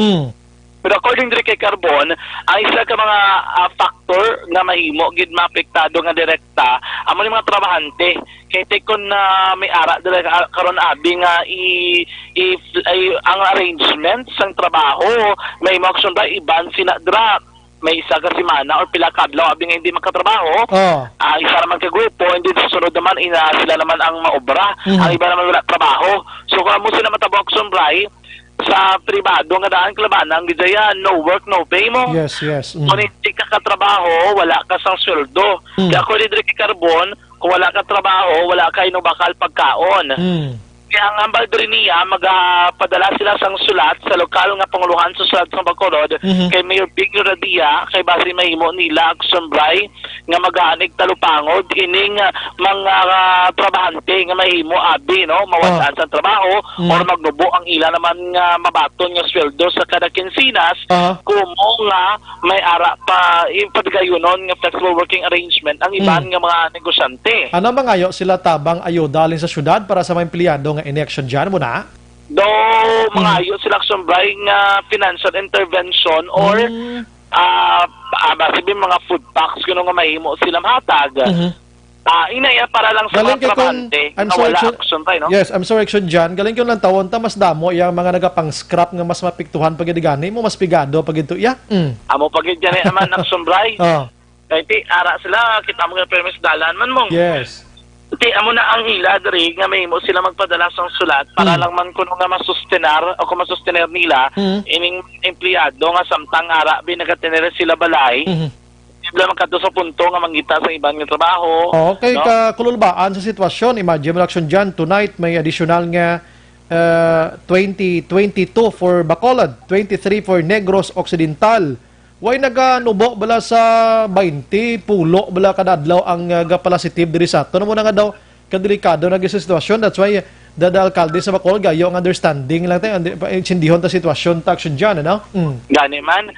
Pero according diri kay Carbon, ang isa ka mga factor nga mahimo gid maapektado nga direkta amo ni mga trabahante kay tekon na may ara diri karon abi nga ang arrangement sang trabaho may Aksyon Bryan iban sinadra may isa ka semana or pila ka adlaw abi nga hindi makatrabaho. Isa naman ka grupo hindi susunod naman sila naman ang maobra. Ang iba naman wala trabaho. So kung mo sila matabo Aksyon Bryan sa pribado nga daan klabanan gidaya no work no pay mo. Yes. Kung hindi ka katrabaho wala ka sang sweldo. Kaya ako diri kay Carbon kung wala ka trabaho wala ka bakal pagkaon. Kaya ang ambal diri niya magpadala sila sang sulat sa lokal nga panguluhan sa sulat sa Bacolod kay Mayor Big Radia kay base mahimo nila Aksyon Bray nga maghanig talupangod ining mga trabahante nga mahimo abi no mawasaan sa trabaho or magnubo ang ila naman nga mabaton nga sweldo sa kada kinsinas kumo nga may ara pa ipadgayonon nga flexible working arrangement ang iban nga mga negosyante. Ano mangayo sila tabang ayuda alin sa syudad para sa mga empleyado nga in-action dyan mo na? Do mangayo sila Aksyon Bray nga financial intervention or basibi mga food packs kuno nga mahimo sila mahatag. Inaya para lang sa mga trabahante nga wala action tayo, no? Yes, I'm sorry, action dyan. Galing ko lang tawon ta, mas damo, yung mga nagapang-scrap nga mas mapiktuhan pag gani mo, mas pigado pag ito, Amo pag dyan naman Aksyon Bray. Kaya ara sila, kita mo nga permis dalan man mong. Yes. Amo na ang ila diri nga may mo sila magpadala sang sulat para lang man kuno nga masustenar o kung masustener nila ining empleyado nga samtang ara binagatenere sila balay. Sila magkadto sa punto nga mangita sa ibang nga trabaho. Okay, no? Kakululbaan sa sitwasyon, imagine mo action dyan, tonight may additional nga 22 for Bacolod, 23 for Negros Occidental. Way naganubo bala sa 20 pulo bala kadadlaw ang positive diri sa ato. Mo na nga daw kadelikado na sa sitwasyon. That's why the alkalde sa Bacolod gayo ang understanding lang tayo insindihon ta sitwasyon ta action dyan, ano? Gani man.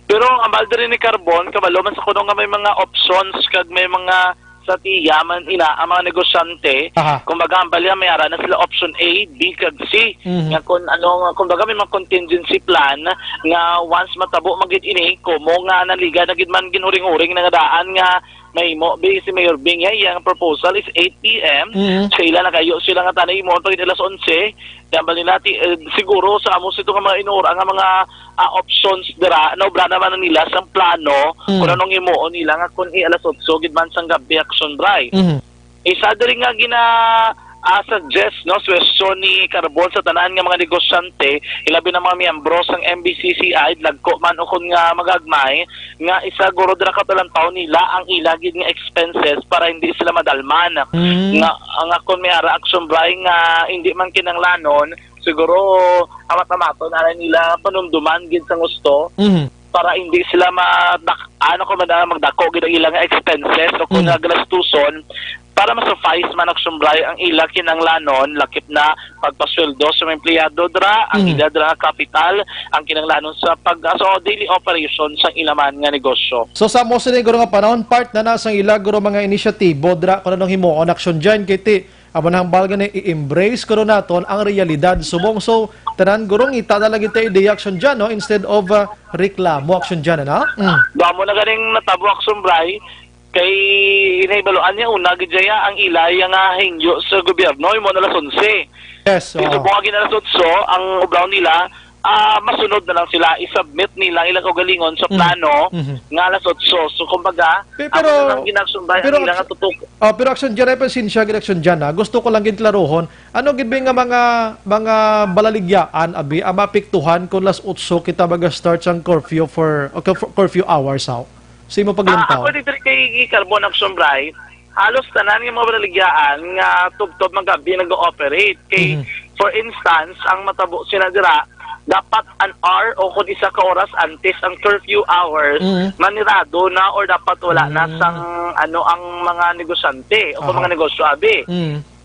Pero ang balde rin ni Carbon, kabalo man sa kuno nga may mga options kag may mga sa tiya man ina ang mga negosyante kumbaga ang balya may ara na sila option A, B kag C nga kun ano kumbaga may mga contingency plan nga once matabo magid ini kumo nga naliga na gid man ginuring-uring na daan nga mahimo si Mayor Bing yang proposal is 8 PM sila na kayo sila nga tanay mo pag alas 11 kaya bali natin siguro sa amo sito nga mga inura nga mga options dira naubra naman nila sa plano kung anong imuon nila nga kung alas 8 gid man sang gabi Aksyon Bray isa diri nga gina suggest no suwestyon ni Carbon sa tanan nga mga negosyante ilabi na mga miyembro sang MBCCI lagko man o kun nga magagmay nga isa guro dira katalang taon nila ang ilagid nga expenses para hindi sila madalman nga kun may ara Aksyon Bray nga hindi man kinanglanon siguro amat-amaton na nila panumduman gid sa gusto para hindi sila magdako gid ang ilang expenses o kung naglastuson para ma-suffice man Aksyon Bray ang ila kinanglanon lakip na pagpasweldo sa mga empleyado dra ang ila dra kapital ang kinanglanon sa daily operation sa ilaman nga negosyo. So sa mo siguro nga panahon part na nasang ila guro mga inisyatibo dra kun anong himuon aksyon dyan kiti amo nang balga na i-embrace ko naton ang realidad subong so tanan gurong itadalagi tayo ideya action dyan no instead of reklamo action dyan na Damo na ganing natabo Aksyon Bray kay inaibaluan niya una gidya ang ilay nga hingyo sa gobyerno imo na alas 11. Yes. Ito po agin alas 8 ang ubraw nila masunod na lang sila i-submit nila ilang ugalingon sa plano nga alas 8. So kumbaga pero ginagsumbay ang ilang tutok. Pero action dyan ay pasinsya action dyan gusto ko lang gid klarohon ano gid nga mga balaligyaan abi mapiktuhan kung alas 8 kita start sang curfew for curfew hours how. Sa imo paglantaw. Ako dito kay Carbon Aksyon Bray, halos tanan nga mga balaligyan nga tubtob magabi nag-ooperate. Kay for instance, ang matabo sila dira dapat an hour o kung isa ka oras antes ang curfew hours manirado na or dapat wala na sang ang mga negosyante o mga negosyo abi.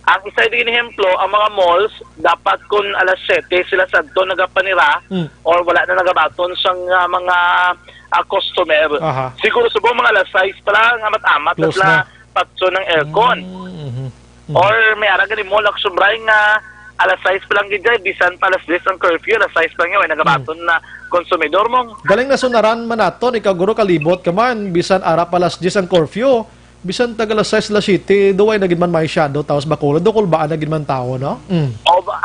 Ang isa din ehemplo, ang mga malls dapat kung alas 7 sila sadto nagapanira or wala na nagabaton sang mga customer. Siguro subong mga alas 6 pa lang amat-amat na patso ng aircon. Or may ara gani mo Aksyon Bray nga alas 6 pa lang gidjay bisan pa alas 10 ang curfew alas 6 pa nga nagabaton na konsumidor mo. Galing na sunaran man naton ikaw guro kalibot ka man bisan ara pa alas 10 ang curfew. Bisan tagala 6 la city, duway na gid man may shadow taos Bacolod, dukol ba na gid man tao, no?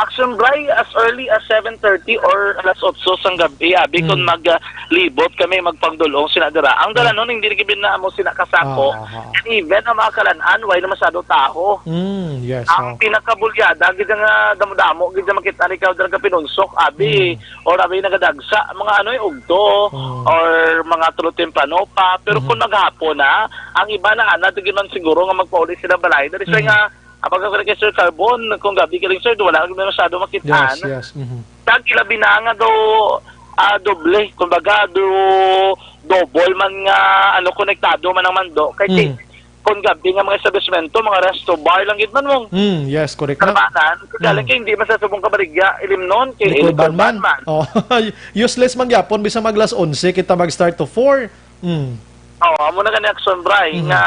Aksyon Bray as early as 7:30 or alas 8 sang gabi, abi kun maglibot kami magpangdulong sina dira. Ang dala nun hindi gid na mo sina kasako. And even ang mga kalan-an way na masyado tao. Yes. Ang pinakabulyada gid nga damo-damo gid makita ni ka dira ka pinunsok abi or abi nagadagsa mga ugto or mga tulo temprano pa pero kung maghapon na ang iba na tigil man siguro nga magpauli sila balay dahil siya nga Apag kay Sir Carbon, kung gabi ka rin sir, wala kang masyado makitaan. Yes. Tag-ilabi na nga doble, kumbaga double man nga konektado man ang mando. Kaya kung gabi nga mga establishmento, mga resto, bar lang gid man mong. Yes, correct na. Karamanan, kaya kay hindi masasubong kabarigya, ilimnon, kay Ilikorban man. Oh, useless man gyapon bisa mag 11 kita mag-start to 4. Amo na gani Aksyon, Bryan, nga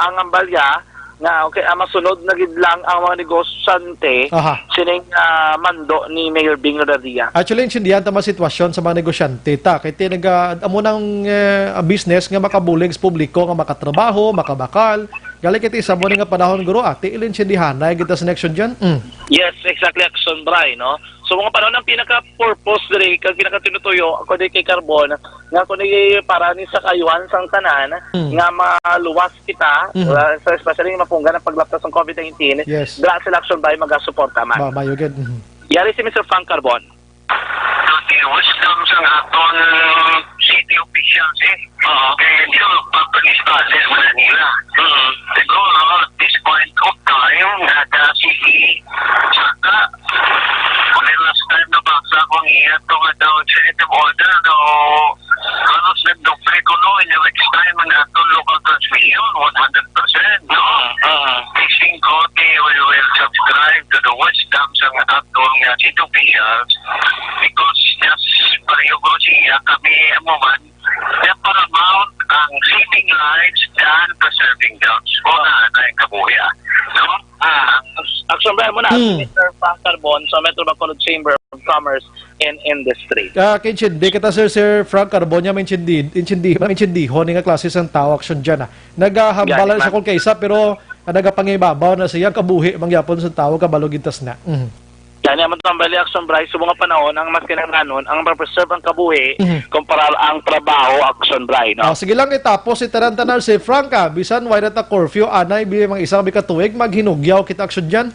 ang ambalya, nga okay, masunod na gid lang ang mga negosyante sining mando ni Mayor Bing Radia. Actually, intindihan tama sitwasyon sa mga negosyante ta kay amo nang business nga makabulig sa publiko nga makatrabaho, makabakal. Gali kiti sa mo nga panahon guro ati ilintindihan na kita sa next diyan. Yes, exactly Aksyon, Bryan, no. So mga panahon ang pinaka-purpose diri kag pinaka-tinutuyo ako di kay Carbon nga kuno para ni sa kayuhan sang tanan nga maluwas kita sa especially mapunggan ang paglaptas ng COVID-19. Yes. Dra sila Aksyon Bryan magasuporta man. Mayugid. Yari si Mr. Frank Carbon. Wisdom sa aton city officials kaya hindi magpapag-istase sa Manila. Siguro, at this point of time, nada sige, saka, kung last time na basa kung iya ito nga daw executive order, no, kanos nagdupre ko no, in the next time ang aton local transmission, 100%, no? Fixing ko, we will subscribe to the wisdom sa aton city officials because just pareho ko siya kami man na paramount ang saving lives and preserving jobs. O na yung kabuya. No? Aksyon Bryan muna, Mr. Frank Carbon sa Metro Bacolod Chamber of Commerce and Industry. Kinchindi kita Sir Frank Carbon niya maintindiho ni nga klase sang tao aksyon dyan. Nagahambalan sa kung kaysa pero nagapangibabaw na siya kabuhi mangyapon sa tao kabalo gintas na. Yan naman tambali Aksyon Bryan sa mga panahon ang mas kinahanglan ang preserve ang kabuhi kumpara ang trabaho Aksyon Bryan. No? Sige lang itapos itarantanar si Franca bisan why not a curfew anay bi mga isang bikatuig maghinugyaw kita aksyon diyan.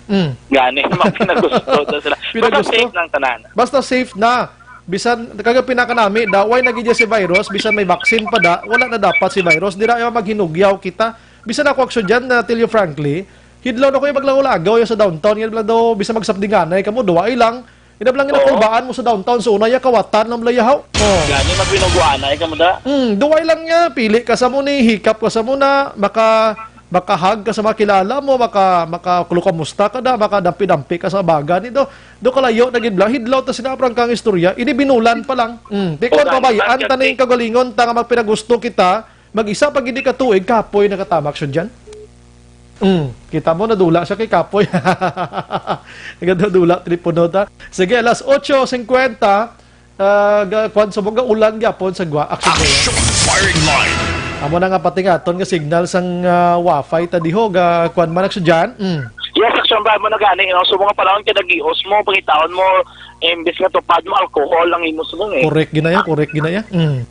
Gani pinagusto sila. Basta safe lang tanan. Basta safe na. Bisan kaga pinakanami da why nagidya si virus bisan may vaccine pa da wala na dapat si virus dira ay maghinugyaw kita. Bisan ako aksyon diyan na tell you frankly hidlaw na ko yung maglagaw sa downtown. Yan lang daw, bisa magsapdinganay ka mo, duway lang. Yan lang inakulbaan mo sa downtown. So, unay kawatan ng layahaw. Gani, magbinuguanay ka mo da? Duway lang niya. Pili ka sa mo ni, hikap ka sa mo na, makahag ka sa makilala mo, makakulukamusta ka da, makadampi-dampi ka sa baga nito. Do kalayo, nagidlaw, hidlaw ta sinaprang kang istorya, ini binulan pa lang. Di ko pabayaan, taning kagalingon, tanga magpinagusto kita, mag-isa pag hindi ka tuig, kapoy nakatamak siya dyan. Kita mo nadula siya kay Kapoy. Nadula tripunota. Sige, alas 8:50 kwan subong ulan gyapon sa gwa Aksyon firing line. Amo na nga patingaton nga signal sang Wi-Fi ta diho kwan man sa diyan. Yes, Aksyon Bryan mo na gani. So mga panahon kada gios mo, pangitaon mo imbes nga tupad mo alcohol lang imo subong Correct ginaya.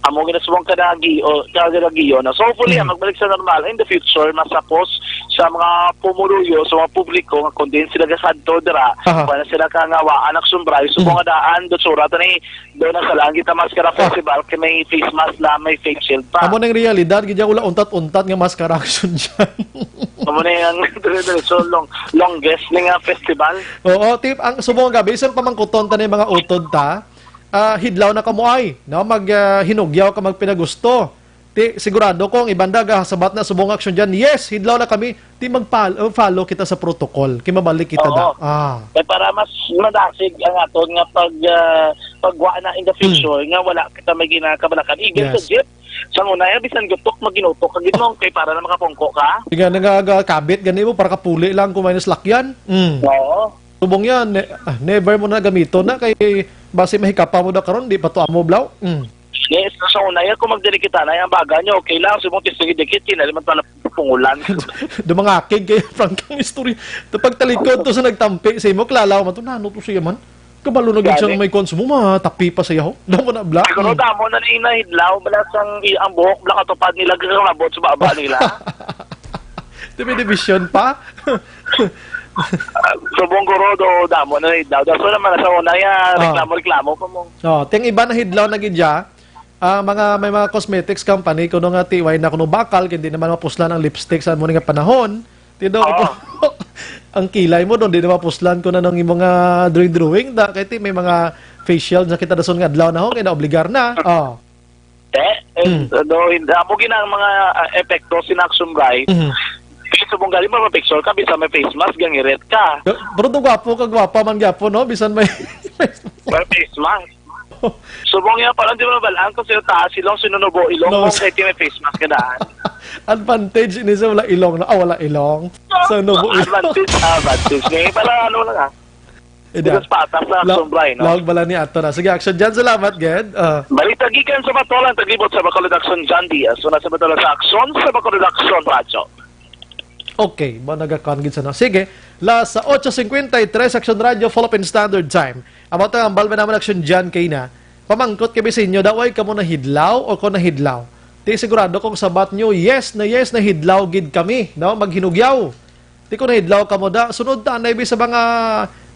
Amo ginasubong kada gio na. So hopefully magbalik sa normal in the future masapos sa mga pumuruyo sa mga publiko nga kundi sila gasadto dira wala sila kangawaan Aksyon Bryan subong nga daan do surata ni do na sa langit ta maskara festival kay may face mask na may face shield pa. Amo nang realidad gidya ula untat-untat nga maskara aksyon diyan. Amo na yung so longest nga festival. Oo, tip ang subong gabi isang pamangkuton ta ni mga utod ta. Hidlaw na kamuay, no? Hinugyaw ka magpinagusto. Sigurado kong ibanda sabat na subong aksyon diyan. Yes, hidlaw na kami. Follow kita sa protocol. Kimabalik kita da. Kaya para mas madasig ang aton nga pagwa na in the future nga wala kita may ginakabalakan. Even sa jeep, sa unaya bisan gutok maginutok kag gitmong kay para na makapungko ka. Diga nagakabit gani mo para kapuli lang kung minus lakyan. Oo. Subong yan, never mo na gamito na kay base mahikapa mo na karon di pa to amo blaw. Yes, sa unaya kung magdirikita na yung baga nyo, okay lang, subong tistigit-dikit, kinaliman pala pungulan. Dumangakig kay Frank ang history. Pag talikod to sa nagtampi, sa imo, klalaw man to, nano to siya man. Kabalo na siyang may konsumo, matapi pa siya ho. Damo na black. Siguro damo na nahidlaw, balas ang buhok, black atupad nila, gagawabot sa baba nila. Division pa? Subong guro do damo na hidlaw. So naman sa unaya, reklamo pa mo. Ting iba na hidlaw na gidya, may mga cosmetics company kuno nga tiway na kuno bakal hindi naman mapuslan ang lipstick sa mo nga panahon tindo ang kilay mo doon, di na mapuslan ko na ng mga drawing da, kahit may mga facial na kita dason nga adlaw na ho, kaya na-obligar na. Oh. Amo ginang mga epekto sinaksun Bray. Bisa mong galing mo picture ka, bisa may face mask, gangiret ka. Pero itong gwapo ka, gwapa man gwapo, no? Bisan may face mask. Subong yan, parang di mo nabalaan kung sino taas ilong, sinunubo ilong, No, kung kahit may face mask ka daan. advantage ini sa wala ilong na, wala ilong. Sa nubo ilong. Advantage. Ngayon pala, ano lang ha. Because patas na Aksyon Bryan, no? Lawag bala ni Ato na. Sige, Aksyon dyan. Salamat, Ged. Balita gikan sa Batolan, taglibot sa Bacolod Aksyon John Diaz. So, nasa Batolan sa Aksyon, sa Bacolod Aksyon Radyo. Okay, ba nagakongit sa no? Sige, sa 8.53, Aksyon Radio, Philippine Standard Time. About ang balba naman Aksyon dyan kay na, pamangkot kami sa inyo, daway ka mo na hidlaw o ko na hidlaw. Di sigurado kung sabat nyo, yes na hidlaw gid kami, no? Maghinugyaw. Di ko na hidlaw ka mo da. Sunod ta, na sa mga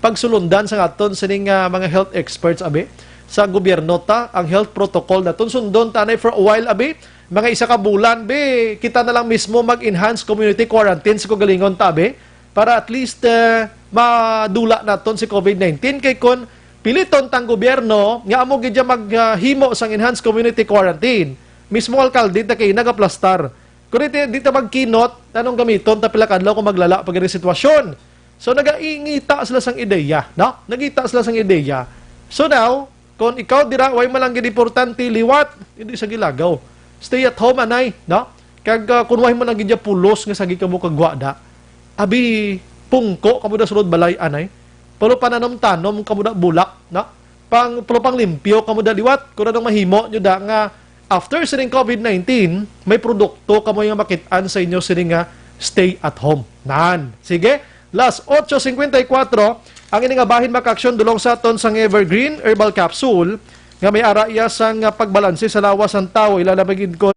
pagsulundan sa aton sining mga health experts, abi. Sa gobyerno ta, ang health protocol na sundon tanay for a while, abi. Mga isa ka bulan, be, kita na lang mismo mag-enhance community quarantine sa kagalingon tabi para at least madula naton si COVID-19 kay kon piliton tang gobyerno nga amo gid maghimo sang enhanced community quarantine. Mismo alkalde ta kay nagaplastar. Kun dito magkinot tanong gamiton ta pila kadlaw kung maglala pag iri sitwasyon. So nagaingita sila sang ideya, no? Nagita sila sang ideya. So now, kung ikaw dira way malang gid importante liwat, hindi sa gilagaw. Stay at home, anay, no? Kag kunwahin mo lang gidya pulos nga sagi ka mo kagwada. Abi, pungko, kamo da sulod balay, anay. Pero pananom-tanom, kamo da bulak, no? Pero pang limpyo, kamo da liwat. Kung anong mahimo, nyo da nga, after sining COVID-19, may produkto kamo yung makitaan sa inyo sining nga stay at home. Nan. Sige, last 8.54, ang ining bahin maka-aksyon dulong sa aton sang Evergreen Herbal Capsule, nga may araya sang pagbalanse sa lawas ng tao, ilalabagin ko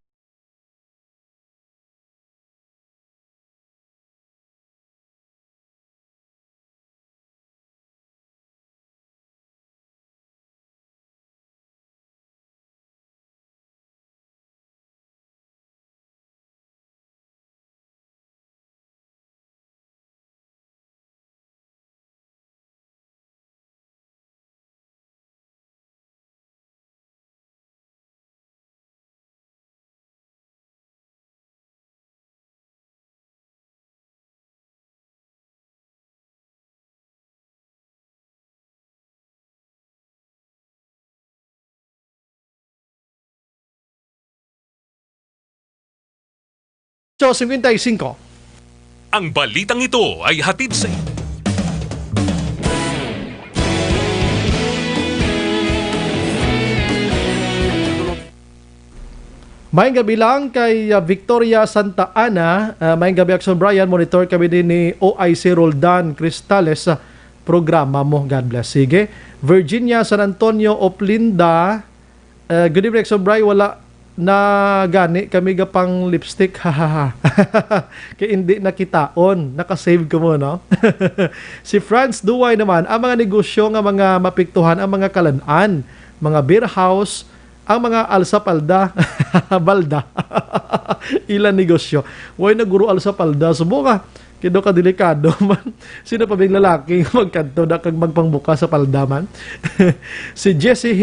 So, 55. Ang balitang ito ay hatid sa Mayang gabi lang kay Victoria Santa Ana. Mayang gabi Aksyon Bryan. Monitor kami din ni OIC Roldan Cristales sa programa mo. God bless. Sige. Virginia, San Antonio, Oplinda. Good evening Aksyon Bryan. Wala na gani kami gapang lipstick, hahaha. Kaya hindi nakitaon, nakasave ko mo, no? Si Franz Duway naman, ang mga negosyo nga mga mapiktuhan, ang mga kalanaan, mga beer house, ang mga alsapalda, balda, ilan negosyo. Way na guro alsapalda, subuka. Kido ka delikado man. Sino pa bing lalaki magkanto na kag magpangbuka sa palda man? Si Jesse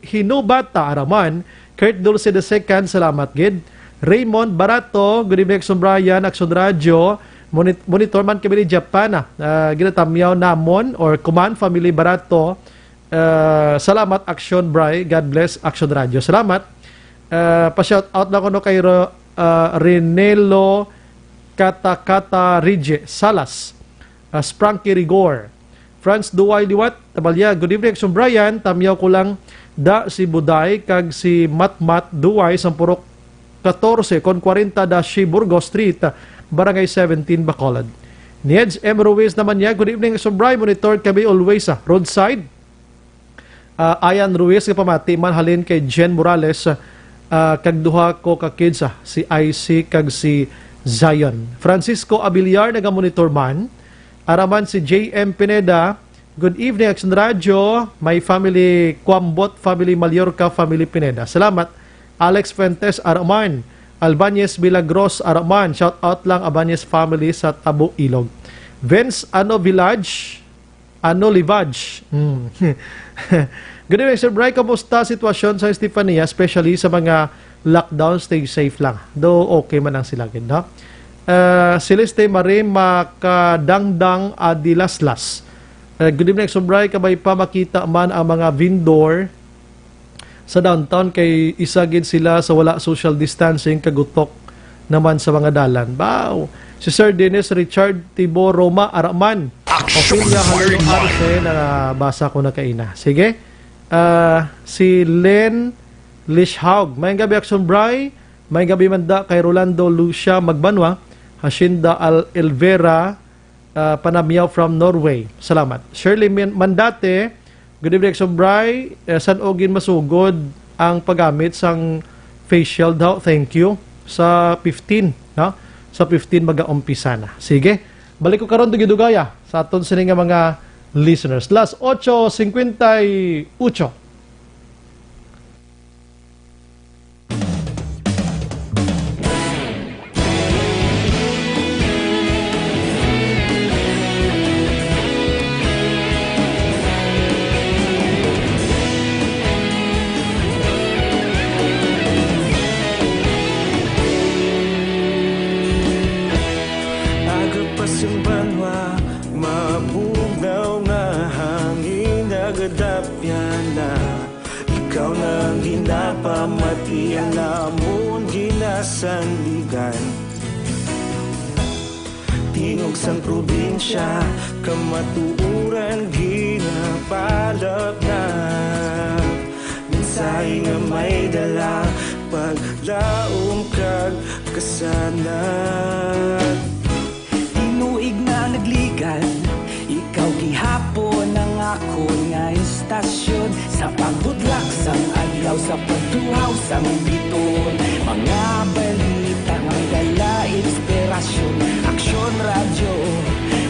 Hinobata Araman, Kurt Dulce II, salamat gid. Raymond Barato, good evening Aksyon Bryan, Aksyon Radio. Monitor man kami ni Japan, ginatamyaw namon or Command Family Barato. Salamat Aksyon Bryan, God bless Aksyon Radio. Salamat. Pa-shout out na ko no kay Renelo Katakata Rige Salas, Spranky Rigor, Franz Duway Liwat, Tabalya, good evening Aksyon Bryan, tamyaw ko lang da si Buday kag si Matmat Duway Sampurok 14 kon 40 da Burgos Street, Barangay 17 Bacolod. Nieds M. Ruiz naman niya, good evening Aksyon Bryan, monitor kami always roadside. Ayan Ruiz kapamati man halin kay Jen Morales, kag duha ko ka kids si IC kag si Zion. Francisco Abiliar naga-monitor man. Araman si JM Pineda, good evening Aksyon Radio, my family Kwambot, family Mallorca, family Pineda. Salamat. Alex Fuentes Araman, Albanez Bilagros Araman, shout out lang Albanez family sa Tabo Ilog. Vince Livage. Good evening, Sir Bry. Kamusta sitwasyon sa Estefania, especially sa mga lockdown? Stay safe lang. Though okay man ang sila. No? Celeste Marie Makadangdang Adilaslas. Good evening, Sir Bry. Kabay pa makita man ang mga vendor sa downtown kay isagid sila sa wala social distancing, kagutok naman sa mga dalan. Wow! Si Sir Dennis Richard Tibo Roma Araman. Ophelia Halong Arce na basa ko na kaina. Sige. Si Len Lishhaug. May gabi, Aksyon Bry. May gabi manda kay Rolando Lucia Magbanwa. Hacienda Elvera Panamiao from Norway. Salamat. Shirley Mandate. Good evening, Aksyon Bry. San ogin masugod ang paggamit sang facial daw. Thank you. Sa 15. No? Sa 15 mag-aumpisa na. Sige. Balik ko karon dugay-dugaya sa aton sini nga mga listeners. Last 8:58. Pamatian namon ginasandigan tingog sang probinsya kamatuuran ginapalap na mensahe nga may dala paglaom kag kasanat inuig na nagligan ikaw gihapon ang ako nga istasyon sa pagbudlak sang adlaw sa pagtuhaw sang biton mga balita nga dala inspirasyon Aksyon Radio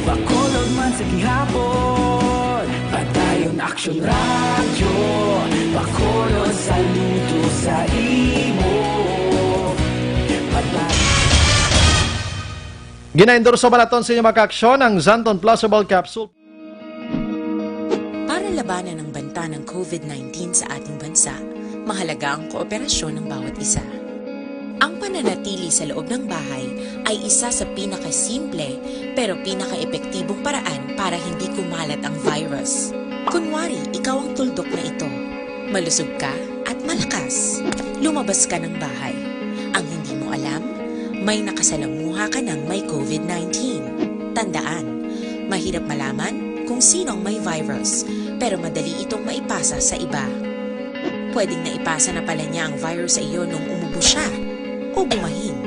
bakolod man sa gihapon padayon Aksyon Radio bakolod saludo sa imo Gina-endorso malaton sa inyo mga ka-aksyon ang Zanton Plusable Capsule. Para labanan ang banta ng COVID-19 sa ating bansa, mahalaga ang kooperasyon ng bawat isa. Ang pananatili sa loob ng bahay ay isa sa pinakasimple pero pinaka-epektibong paraan para hindi kumalat ang virus. Kunwari, ikaw ang tuldok na ito. Malusog ka at malakas. Lumabas ka ng bahay. Ang hindi mo alam, may nakasalamuha ka ng may COVID-19. Tandaan, mahirap malaman kung sino ang may virus, pero madali itong maipasa sa iba. Pwedeng naipasa na pala niya ang virus sa iyo nung umubo siya, o bumahin,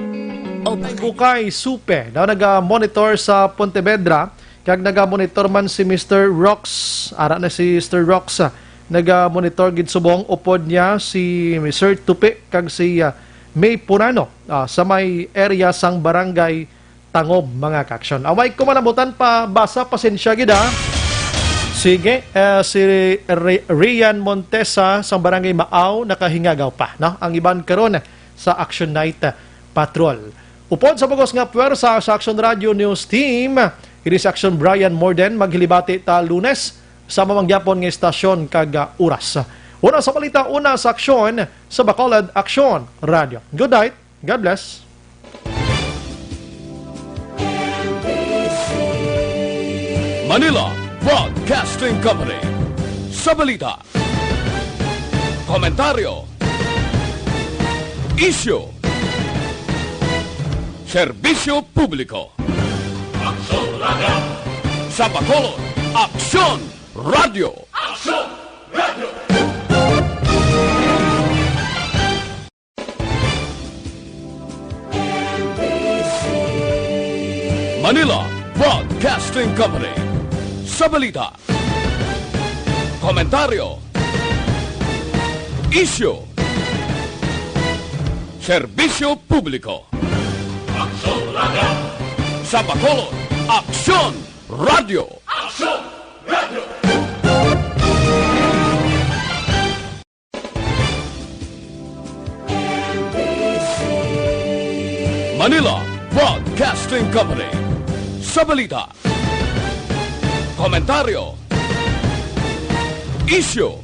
o baka... Bukay Supe, na nag-monitor sa Pontevedra, kag nag-monitor man si Mr. Rox, ara na si Mr. Rox, nag-monitor gid subong upod niya si Mr. Tupi, kag si May Purano sa may area sang barangay Tangob mga kaksyon. Away ko manabutan pa basa pasensya gid ha. Sige, si Rian Montesa sang barangay Maaw nakahingagaw pa, no? Ang iban karon sa Action Night Patrol. Upod sa bugos nga puwersa sa Action Radio News Team, ini si Action Bryan Morden maghilibati ta Lunes sa mamangyapon nga estasyon kag oras. Una sa balita, una sa aksyon sa Bacolod Aksyon Radio. Good night. God bless. Manila Broadcasting Company. Sa balita, komentaryo, issue, serbisyo publiko. Aksyon Radio. Sa Bacolod Aksyon Radio. Aksyon Radio. Manila Broadcasting Company. Sa balita, komentaryo, issue, serbisyo publiko. Aksyon Radio. Sa Bacolod, Aksyon Radio. Aksyon Radio. Manila Broadcasting Company. Sa balita, Komentaryo. Issue.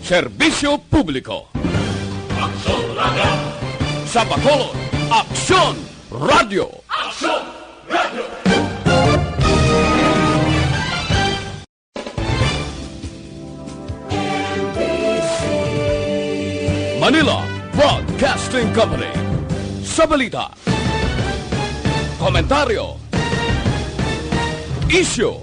Serbisyo publiko. Aksyon Radio! Sa Bacolod, Aksyon Radio. Aksyon Radio! Manila Broadcasting Company. Sa balita. Komentaryo. Issue.